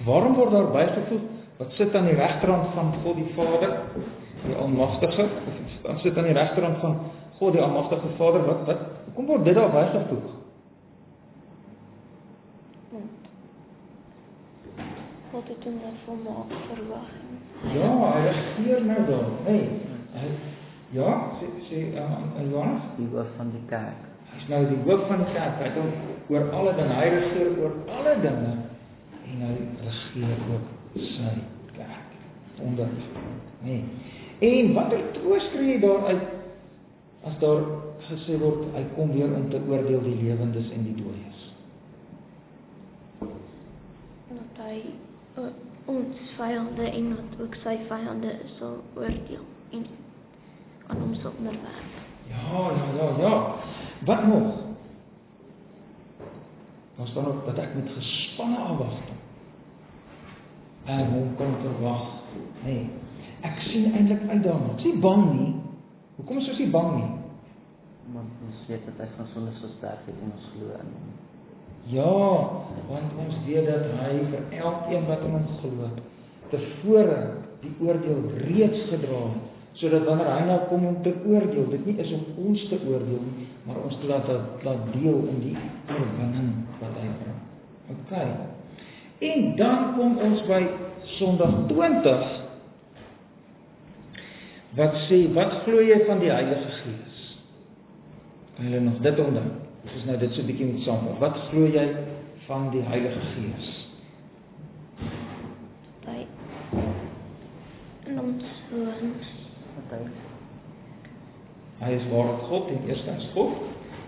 Speaker 1: waarom word daar bygevoeg, wat sit aan die regterhand van God die Vader, die Almagtige, of sit aan die regterhand van God die Almagtige Vader, hoekom word dit daar bygevoeg?
Speaker 2: God het hom nou volmaak verwag.
Speaker 1: Ja, hy regeer nou daar, nee. Ja, sê Johannes?
Speaker 3: Die hoof van die kerk.
Speaker 1: Hy is nou die hoof van die kerk, hy het hom oor alle dinge, hy regeer oor alle dinge, en hy regeer ook sy kerk, wonderlik, nee. En watter troos kry jy daaruit, as daar gesê word, hy kom weer om te oordeel die lewendes en die dooies?
Speaker 2: Dat hy ons vyande en wat ook sy vyande sal oordeel en aan hom sal onderwerp.
Speaker 1: Ja. Wat nog? Dan staan ook dat ek met gespanne afwagting en hom kan verwag. Nee, ek sien eintlik uit daarna. Ek is nie bang nie. Hoekom is ons nie bang nie?
Speaker 3: Want ons weet dat hy van sondes gesterf het en ons glo in hom.
Speaker 1: Ja, want ons weet dat hy vir elkeen wat in hom glo, tevore die oordeel reeds gedra het, sodat wanneer hy nou kom om te oordeel, dit nie is om ons te oordeel nie, maar ons te laat deel in die oorwinning wat hy bring. Okay. En dan kom ons by Sondag 20, wat sê, wat glo jy van die Heilige Gees? Kan julle nog dit onthou? Dit is nou dit so 'n bietjie met saamvat. Wat glo jy van die Heilige Gees?
Speaker 2: Hy in ons woon.
Speaker 1: Hy is waarlik God, ten eerste as God.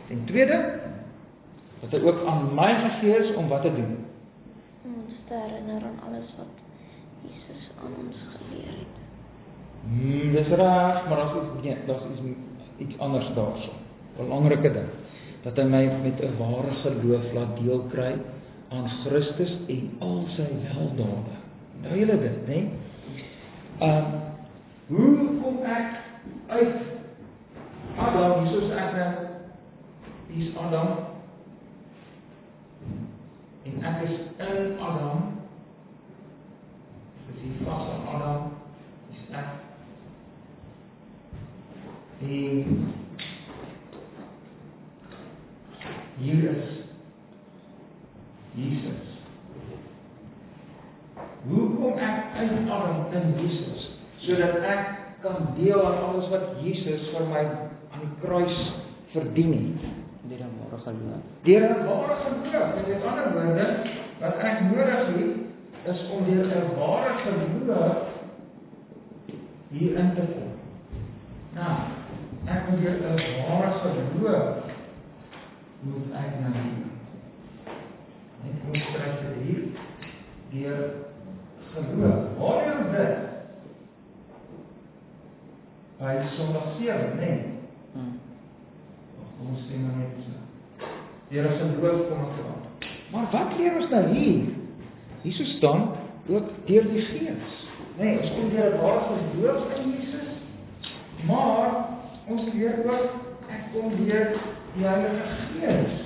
Speaker 1: Ten tweede, dat hy ook aan my gegee is om wat te doen?
Speaker 2: Om ons te herinner aan alles wat Jesus aan ons geleer het.
Speaker 1: Dis reg, maar daar is iets anders daarso. 'n Belangrike ding, dat hy my met 'n ware geloof laat deel kry aan Christus en al sy weldade. Nou julle dit, né? Hoe kom ek uit Adam, soos ek nou, hier is Adam, en ek is in Adam, dis hier vas aan Adam, is ek, en hier is Jesus. Hoe kom ek uit Adam in Jesus, sodat ek kan deel aan alles wat Jesus vir my aan die kruis verdien het?
Speaker 3: Deur 'n ware geloof.
Speaker 1: Deur 'n ware geloof. Met ander woorde, wat ek nodig het, is om deur 'n ware geloof hier in te kom. Nou, ek moet deur 'n ware geloof moet ek na hier. Ek moet skryf hier, deur geloof. Waar is dit? By Sondag 7, nee. Ons sê nou net so. Deur as 'n geloof kom ek aan. Maar wat leer ons nou hier? Hier staan ook deur die Gees. Nee, ons kom deur 'n ware geloof in Jesus. Maar ons leer ook ek kom deur die Heilige Gees.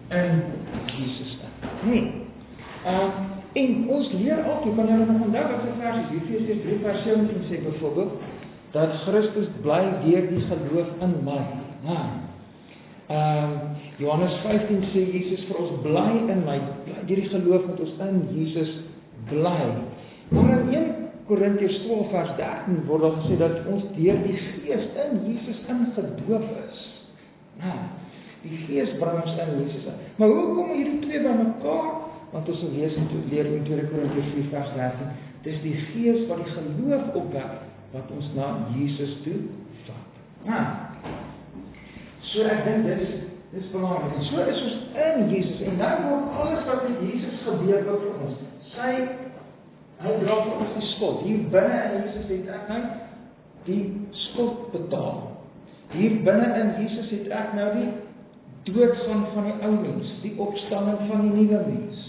Speaker 1: En Jesus dan. Nee. En ons leer ook, jy kan julle nog onthou wat die vers is, Efesiërs 3 vers 17 sê byvoorbeeld, dat Christus bly deur die geloof in my. Johannes 15 sê Jesus vir ons bly in my, deur die geloof moet ons in Jesus bly. Maar in 1 Korintiërs 12 vers 13 word daar gesê dat ons deur die Gees in Jesus ingedoop is. Die Gees bring ons in Jesus in. Maar hoe kom hierdie twee by mekaar? Want ons leer in 2 Korintiërs 4 vers 13, dis die Gees wat die geloof opwek, wat ons na Jesus toe vat. So ek dink dis belangrik. En so is ons in Jesus, en nou word alles wat met Jesus gebeur vir ons. Hy dra vir ons die skuld. Hier binne in Jesus het ek nou die skuld betaal. Hier binne in Jesus het ek nou die doodgaan van die ou mens, die opstanding van die nuwe mens.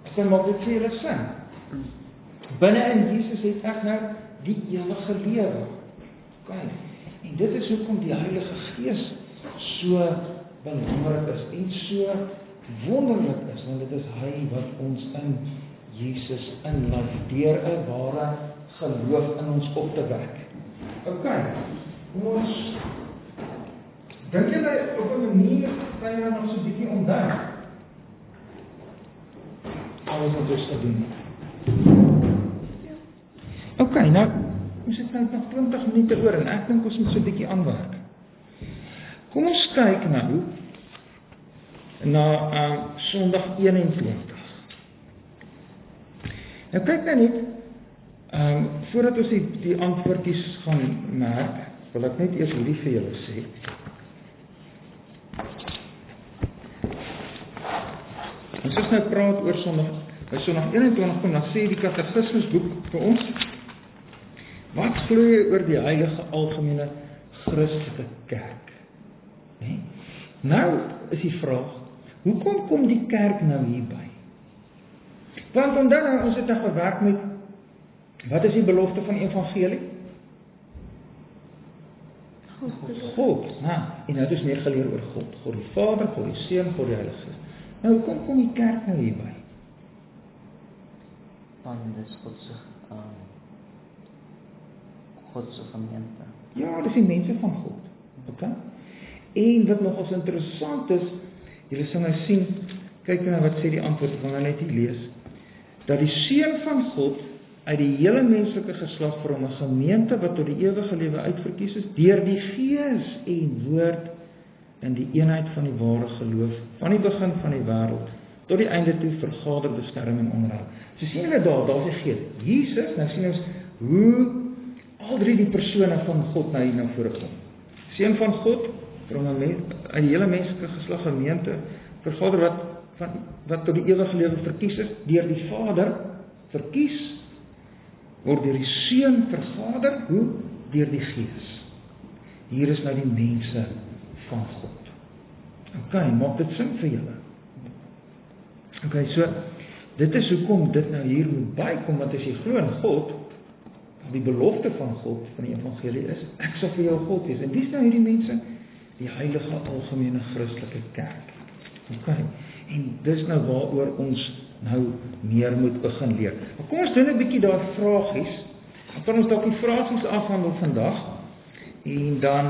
Speaker 1: Ek kan maak dit vir julle sin. Binne in Jesus het ek nou die ewige lewe. Okay. En dit is hoekom die Heilige Gees so belangrik is en so wonderlik is, want dit is hy wat ons in Jesus inlaat deur 'n ware geloof in ons op te wek. Okay. Ons dink jy op 'n manier kan jy nog so 'n bietjie onthou alles wat ons gedoen het. Okay, nou ons het nou nog 20 minute oor en ek dink ons moet so 'n bietjie aanwerk. Kom ons kyk nou na Sondag 21. Nou kyk nou net, voordat ons die antwoordjies gaan merk, wil ek net eers hierdie vir julle sê. Ons is nou praat oor Sondag 21, dan sê die katekismusboek vir ons, wat glo jy oor die heilige algemene Christelike kerk? Nee? Nou is die vraag, hoekom kom die kerk nou hierby? Want onthou nou, ons het nou gewerk met, wat is die belofte van die evangelie? God. En nou het ons meer geleer oor God. God die Vader, God die Seun, God die Heilige Gees. Nou, hoekom kom die kerk nou hierby?
Speaker 3: Want dit is God se gemeente.
Speaker 1: Ja, dis die mense van God. Okay? En wat nogals interessant is, julle sal nou sien, kyk nou wat sê die antwoord, ek wil nou net hier lees, dat die Seun van God uit die hele menslike geslag vir hom 'n gemeente wat tot die ewige lewe uitverkies is, deur die Gees en woord in die eenheid van die ware geloof, van die begin van die wêreld, tot die einde toe vergader, beskerm en onderhou. So sien julle daar's die Gees. Jesus, nou sien ons hoe al drie die persone van God nou hier na vore kom. Seun van God, vir hom uit die hele menslike geslag gemeente, vergader wat tot die ewige lewe verkies is, deur die Vader verkies, word deur die Seun vergader, hoe? Deur die Gees. Hier is nou die mense van God. Okay, maak dit sin vir julle? Okay, so, dit is hoekom dit nou hier moet bykom, want as jy glo in God, die belofte van God, van die evangelie is, ek sal vir jou God wees. En dis nou hierdie mense, die heilige algemene Christelike kerk. Okay, en dis nou waaroor ons nou meer moet begin leer. Maar kom ons doen 'n bietjie daar vragies. Dan kan ons dalk die vragies afhandel vandag. En dan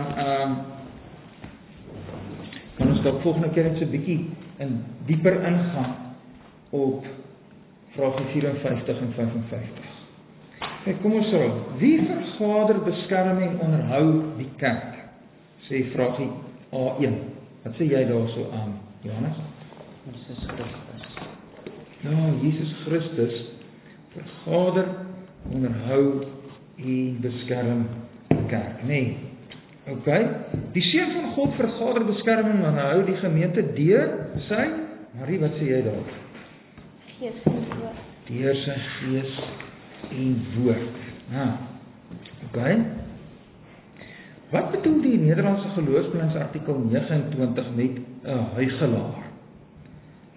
Speaker 1: kan ons dalk volgende keer net so 'n bietjie dieper ingaan op vragie 54 en 55. Kijk, kom ons raak. Wie vergader, beskerm en onderhou die kerk? Sê vragie A1. Wat sê jy daar so aan, Johannes?
Speaker 3: Jesus Christus.
Speaker 1: Ja, Jesus Christus vergader, onderhou en beskerm die kerk. Nee. Okay. Die Seun van God vergader, beskerm en onderhou die gemeente deur sy, Marie, wat sê jy daar?
Speaker 2: Gees en woord.
Speaker 1: Deur sy Gees en woord. Okay. Wat bedoel die Nederlandse geloofsbelijdenis artikel 29 met 'n huigelaar?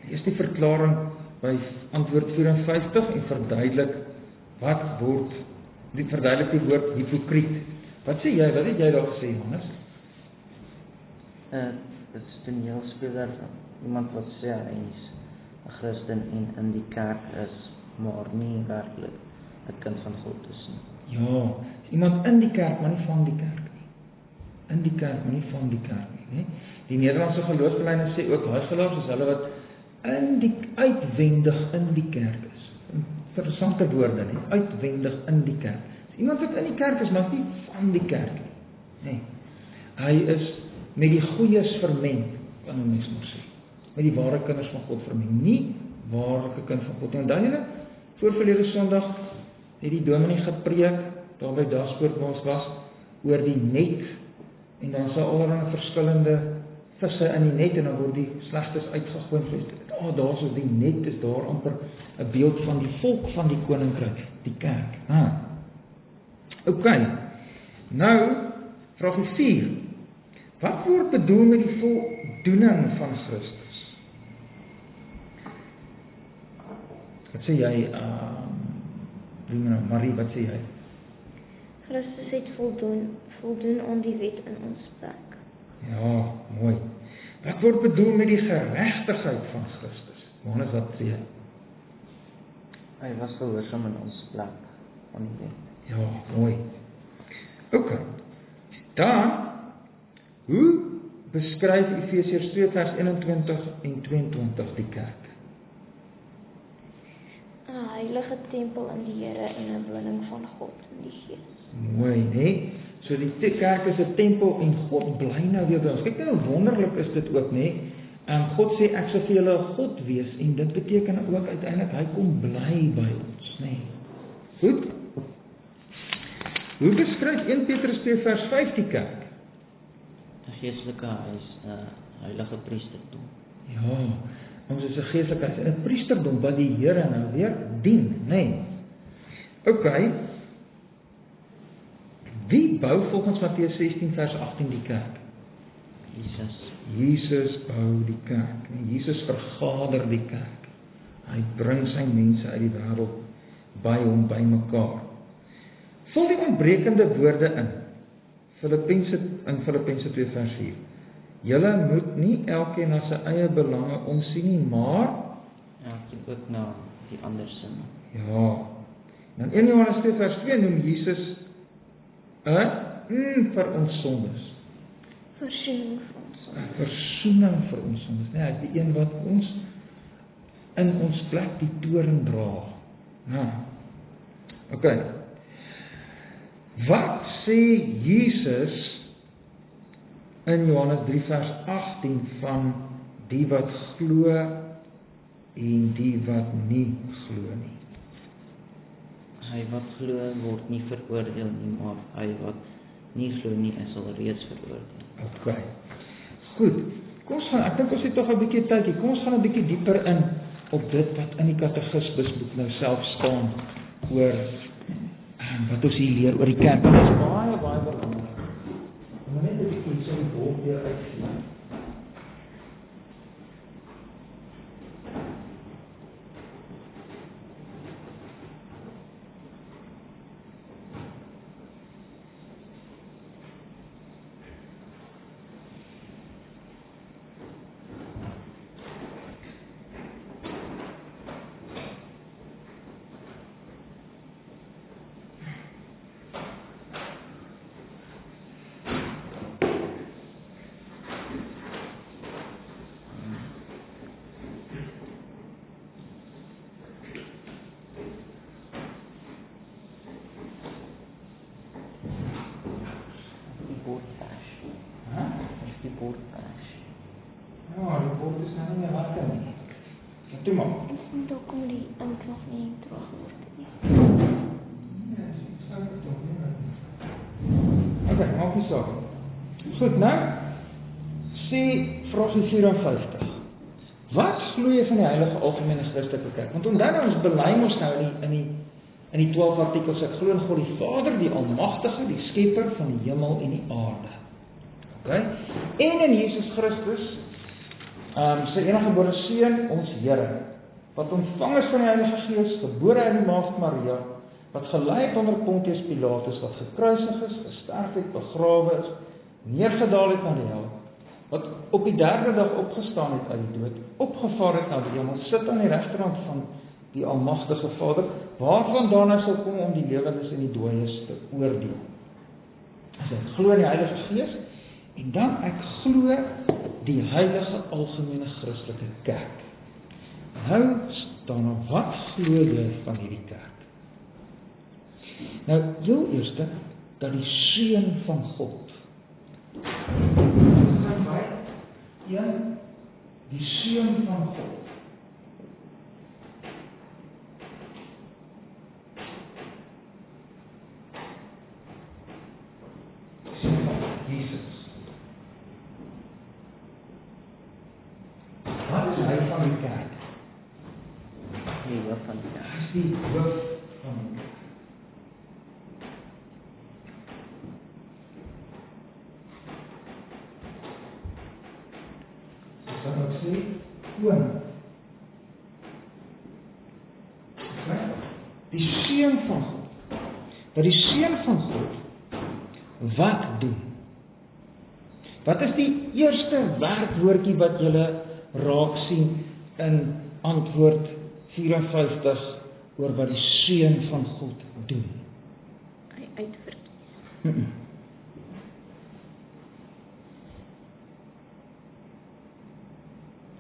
Speaker 1: Lees die verklaring by antwoord 54 en verduidelik die woord hipokriet. Wat sê jy? Wat het jy daar gesê, Johannes?
Speaker 3: Dit is 'n toneelspeler, iemand wat sê hy is 'n Christen en in die kerk is, maar nie werklik 'n kind van God is nie.
Speaker 1: Ja, iemand in die kerk, maar nie van die kerk nie. In die kerk, maar nie van die kerk nie. Die Nederlandse geloofsbelijdenis sê ook huigelaars is hulle wat uitwendig in die kerk is. Interessante woorde, nie? Uitwendig in die kerk. Iemand wat in die kerk is, maar nie van die kerk nie. Nee. Hy is met die goeies vermeng. kan 'n mens maar sê. Met die ware kinders van God vermeng, nie waarlike kind van God. En onthou julle, voor verlede Sondag het die dominee gepreek, daar by Daspoort waar ons was, oor die net, en dan sal allerlei verskillende visse in die net, en dan word die slegstes uitgegooi, daar so die net is daar amper 'n beeld van die volk van die koninkryk, die kerk. Ok, nou, vraag 4, wat word bedoel met die voldoening van Christus? Wat sê jy, Marie, wat sê jy?
Speaker 2: Christus het voldoen aan die wet in ons plek.
Speaker 1: Ja, mooi. Wat word bedoel met die geregtigheid van Christus? Johannes, wat sê jy?
Speaker 3: Hy was gehoorsaam in ons plek aan die wet.
Speaker 1: Ja, mooi. Ok, dan, hoe beskryf Efesiërs 2 vers 21 en 22 die kerk?
Speaker 2: 'n heilige tempel in die Here en 'n woning van God in die Gees.
Speaker 1: Mooi, né? So die kerk is 'n tempel en God bly nou weer by ons. Kyk nou hoe wonderlik is dit ook, né? God sê ek sal vir julle 'n God wees en dit beteken ook uiteindelik hy kom bly by ons, né? Goed? Hoe beskryf 1 Petrus 2 vers 5 die kerk?
Speaker 3: 'n Geestelike huis, 'n heilige priesterdom.
Speaker 1: Ja, ons is 'n geestelike huis en 'n priesterdom wat die Here nou weer dien, né? Ok. Wie bou volgens Matteus 16 vers 18 die kerk? Jesus bou die kerk. Jesus vergader die kerk. Hy bring sy mense uit die wêreld by hom bymekaar. Vul die ontbrekende woorde in. Filippense 2 vers 4. Julle moet nie elkeen na sy eie belange omsien nie, maar
Speaker 3: elkeen ook na die ander se.
Speaker 1: Ja. Dan 1 Johannes 2 vers 2 noem Jesus vir ons sondes.
Speaker 2: Versoening vir ons sondes.
Speaker 1: 'n versoening vir ons sondes. Nee, hy is die een wat ons in ons plek die toorn dra. Ja. Ok. Wat sê Jesus in Johannes 3 vers 18 van die wat glo en die wat nie glo nie?
Speaker 3: Hy wat glo word nie veroordeel nie, maar hy wat nie glo nie, sal reeds veroordeel.
Speaker 1: Ok. Goed. Kom ons gaan, ek dink ons het tog 'n bietjie tydjie. Kom ons gaan 'n bietjie dieper in op dit wat in die katekismusboek nou self staan oor wat ons hier leer oor die kerk. Dit is baie belangrik. Om net 'n bietjie so 'n boek weer uitsien. Ja, die bord is nou nie meer wakker nie. Wat doen maar?
Speaker 2: Ek vind ook om die ink nog nie terug word nie.
Speaker 1: Ok, maak nie saak. Goed, nou sê vraag 54. Wat glo jy van die heilige algemene Christelike kerk? Want onthou nou ons bely ons nou in die 12 artikels, ek glo in God die Vader, die Almagtige, die Skepper van die hemel en die aarde. Ok? En in Jesus Christus, sy enige gebore Seun, ons Here, wat ontvang is van die Heilige Gees, gebore uit die Maagd Maria, wat gelei het onder Pontius Pilatus, wat gekruisig is, gesterf het, begrawe is, neergedaal het na die hel, wat op die 3de dag opgestaan het uit die dood, opgevaar het na die hemel, sit aan die regterhand van die Almagtige Vader, waarvan daarna sal kom om die lewendes en die dooies te oordeel. As ek glo in die Heilige Gees, en dan ek glo die heilige algemene Christelike kerk. Nou staan er, wat glo jy van hierdie kerk? Nou, heel eerste, dat die Seun van God, gaan by 1 die Seun van God. Die Seun van God, Jesus. Wat is hy van die kerk?
Speaker 3: Die hoof van die kerk.
Speaker 1: Hy is die hoof van die kerk. Soos wat ek sê, koning. Okay? Die Seun van God. Dat die Seun van God wat doen? Wat is die eerste werkwoordjie wat julle raak sien in antwoord 54 oor wat die Seun van God doen?
Speaker 2: Hy uitverkies.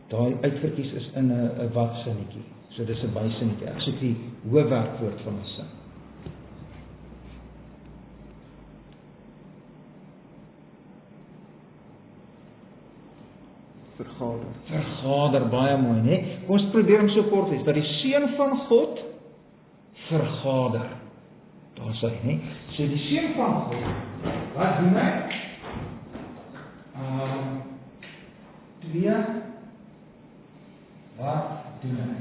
Speaker 1: Daai uitverkies is in 'n wat sinnetjie. So dis 'n bysinnetjie. Ek soek die hoofwerkwoord van 'n sin.
Speaker 3: Vergader.
Speaker 1: Vergader, baie mooi, né? Kom ons probeer hom so kort hê. Dat die Seun van God vergader. Daar sê hy, né? So die Seun van God, wat doen hy? Twee. Wat doen hy?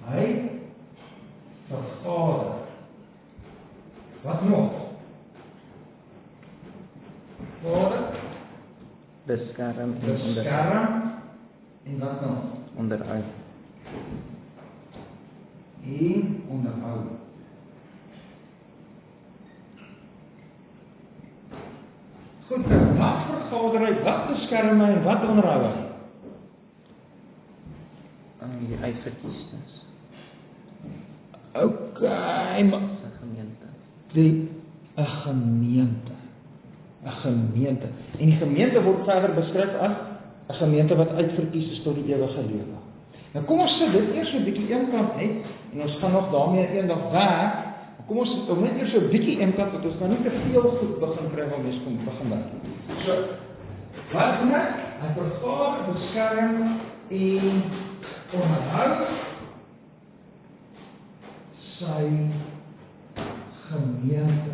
Speaker 1: Hy vergader. Wat nog?
Speaker 3: Beskerm en
Speaker 1: Beskerm en wat nog?
Speaker 3: onderhou.
Speaker 1: En onderhou. Goed, wat vergader hy, wat beskerm hy en wat onderhou hy?
Speaker 3: Die uitverkiestes.
Speaker 1: Okay, maar
Speaker 3: Die gemeente.
Speaker 1: die 'n gemeente. 'n Gemeente. En die gemeente word verder beskryf as 'n gemeente wat uitverkies is tot die ewige lewe. Nou kom ons sit dit eers so 'n bietjie eenkant net en ons gaan nog daarmee eendag werk. Kom ons net eers so 'n bietjie eenkant dat ons nou nie te veel goed begin kry waar mens kom begin dink. So, wat doen hy? Hy vergader, beskerm en onderhou sy gemeente.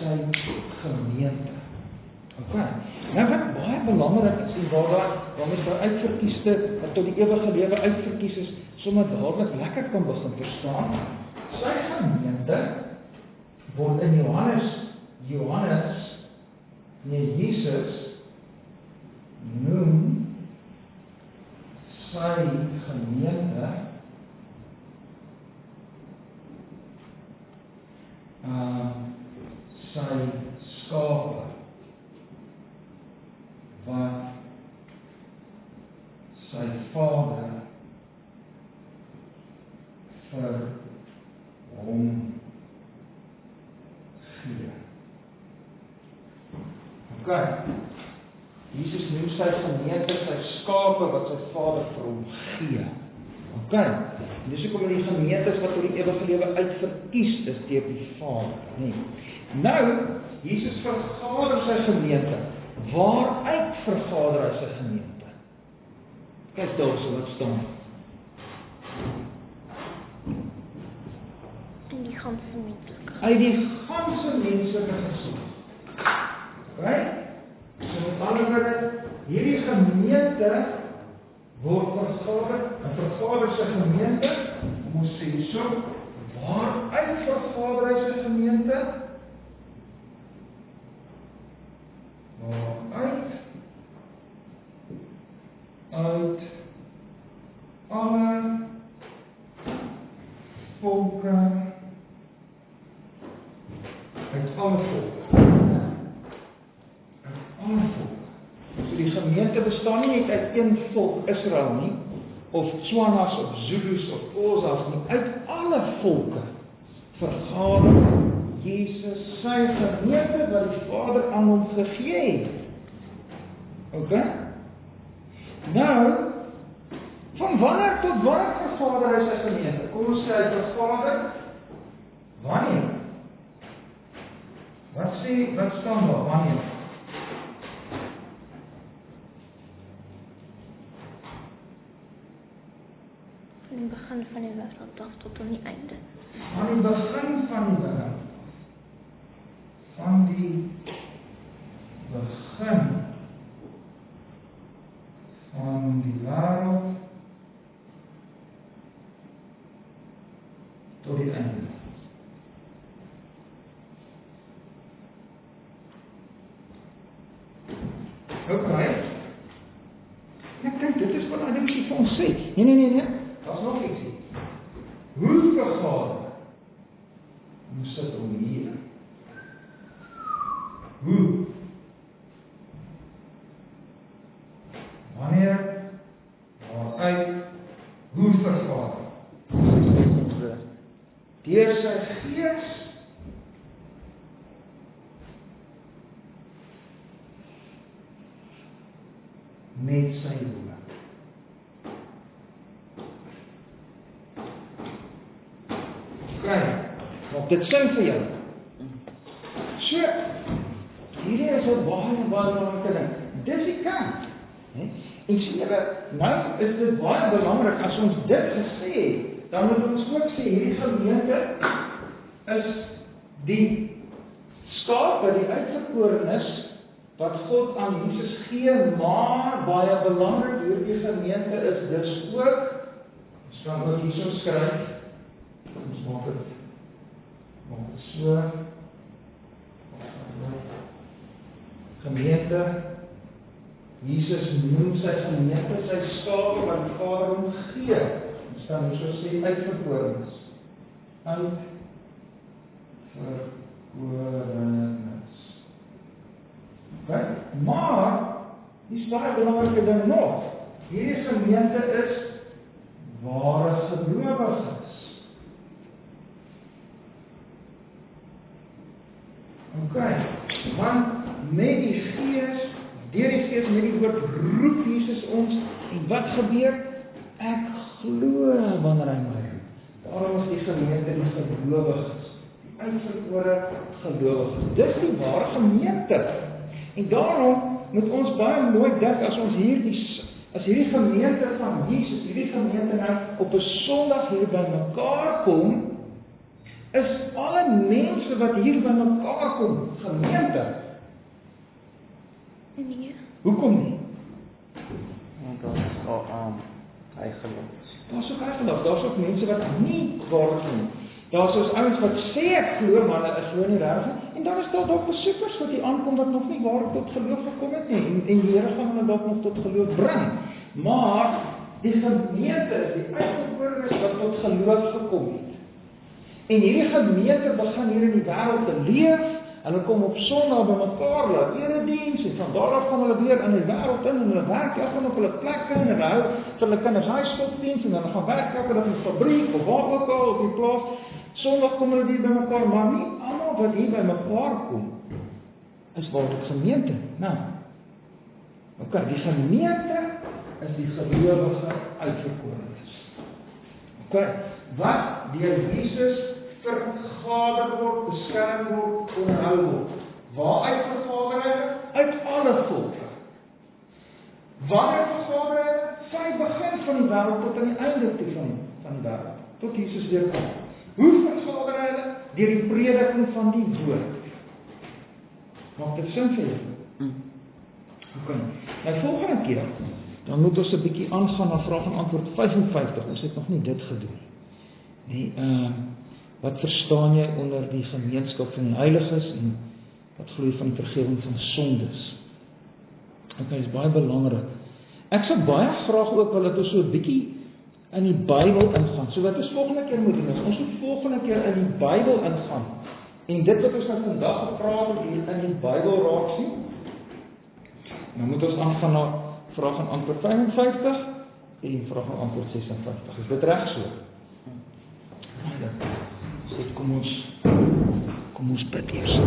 Speaker 1: Sy gemeente. Okay. Nou wat baie belangrik is, waar mens nou uitverkiesde wat tot die ewige lewe uitverkies is, sommer dadelik lekker kan begin verstaan. Sy gemeente word in Jesus noem sy gemeente sy skape wat sy Vader vir hom gee. Okay. Jesus noem sy gemeente sy skape wat sy Vader vir hom gee. Okay. Dis hoekom die gemeentes wat tot die ewige lewe uitverkies is deur die Vader, nee. Nou, Jesus vergader sy gemeente. Waaruit vergader hy sy gemeente? Kyk daar so wat staan.
Speaker 2: In die ganse menslike.
Speaker 1: Uit die ganse menslike geslag. Right? So met ander woorde, hierdie gemeente word vergader, en vergader sy gemeente, kom ons sê so, waaruit vergader hy sy gemeente? Waaruit? Uit alle volke, uit alle volke. So die gemeente bestaan nie net uit een volk Israel nie, of Tswanas of Zulus of Xhosas nie, uit alle volke vergader Jesus sy gemeente wat die Vader aan hom gegee het. Okay? Nou, van wanneer tot wanneer vergader hy sy gemeente? Kom ons sê hy vergader Wanneer? Wat staan daar? Wanneer?
Speaker 2: Van die begin van die wêreld af tot aan die einde.
Speaker 1: Van die begin van die wêreld. Van die begin van die wêreld tot die einde. Okay. Ek dink dit is wat hy vir ons sê. Nee. Daar's nog iets. Hoe vergader? Hoe sit hom hier? Hoe? Wanneer? Waaruit? Hoe vergader? Deur sy Gees met sy woord. Maak dit sin vir jou? So, hierdie is 'n baie belangrike ding. Dis die kant. En sien julle, nou is dit baie belangrik as ons dit gesê het, dan moet ons ook sê hierdie gemeente is die skape, die uitverkorenes wat God aan Jesus gee, maar baie belangrik, hierdie gemeente is dus ook, ons kan ook hierso skryf, ons maak het so, gemeente, Jesus noem sy gemeente, sy skape wat die Vader hom gee, ons kan hierso sê, uitverkorenes, Okay? Maar, die is baie belangrike ding nog. Hierdie gemeente is ware gelowiges. Okay, want met die Gees, deur die Gees, met die woord roep Jesus ons, en wat gebeur? Ek glo wanneer hy my roep. Daarom is die gemeente die gelowiges, die uitverkore gelowiges. Dis die ware gemeente. En daarom moet ons baie mooi dink as ons hierdie gemeente van Jesus, hierdie gemeente nou op 'n Sondag hier by mekaar kom, is alle mense wat hier by mekaar kom, gemeente.
Speaker 2: Nee.
Speaker 1: Hoekom nie?
Speaker 3: Want dat is al hy geloof.
Speaker 1: Daar's ook eigenaar, daar's ook mense wat nie waarlik nie. Daar's ons ouens wat sê ek glo, maar hulle glo nie regtig nie. En dan is daar dalk besoekers wat hier aankom wat nog nie waarlik tot geloof gekom het nie. En die Here gaan hulle dalk nog tot geloof bring. Maar die gemeente is die uitverkorenes wat tot geloof gekom het. En hierdie gemeente begin hier in die wêreld te leef. Hulle kom op Sondag by mekaar, hulle erediens, en van daar af gaan hulle weer in die wêreld in, en hulle werk elkeen op hulle plekke, en hulle hou vir hulle kinders huisstofdiens, en hulle gaan werk elke dag in die fabriek, of waar ook al, op die plaas. Sondag kom hulle hier by mekaar, maar nie almal wat hier by mekaar kom, is waarlik gemeente. Nou, okay, die gemeente is die gelowige uitverkorenes. Okay, wat deur Jesus vergader word, beskerm word, onderhou word. Waaruit vergader hy? Uit alle volke. Waaruit vergader hy? Van die begin van die wêreld tot aan die einde toe van die wêreld. Tot Jesus weer kom. Hoe vergader hy? Deur die prediking van die woord. Maak dit sin vir jou? Okay. Nou volgende keer, dan moet ons 'n bietjie aangaan na vraag en antwoord 55. Ons het nog nie dit gedoen nie. Wat verstaan jy onder die gemeenskap van die heiliges en wat glo jy van die vergifnis van sondes? Dit is baie belangrik. Ek sou baie graag ook wil dat ons so 'n bietjie in die Bybel ingaan. So wat ons volgende keer moet doen is, ons moet volgende keer in die Bybel ingaan. En dit wat ons nou vandag gepraat het hier in die Bybel raak sien. Nou moet ons aangaan na vraag en antwoord 55 en vraag en antwoord 56. Is dit reg so? Kom ons bid eers.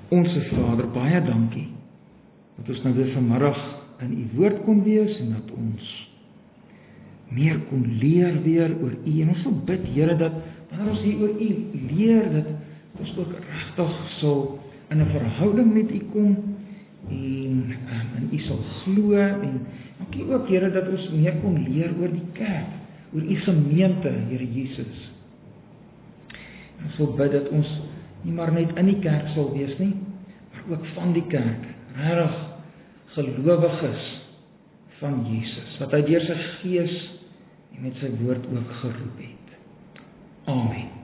Speaker 1: Onse Vader, baie dankie dat ons nou weer vanmiddag in u woord kon wees en dat ons meer kon leer weer oor u. En ons wil bid, Here, dat Laat ons hier oor U leer dat ons ook regtig sal in 'n verhouding met U kom en in U sal glo en dankie ook Here dat ons meer kon leer oor die kerk, oor U gemeente, Here Jesus. Ons wil bid dat ons nie maar net in die kerk sal wees nie, maar ook van die kerk, regtig gelowiges van Jesus, wat hy deur sy Gees en met sy woord ook geroep het. Amen.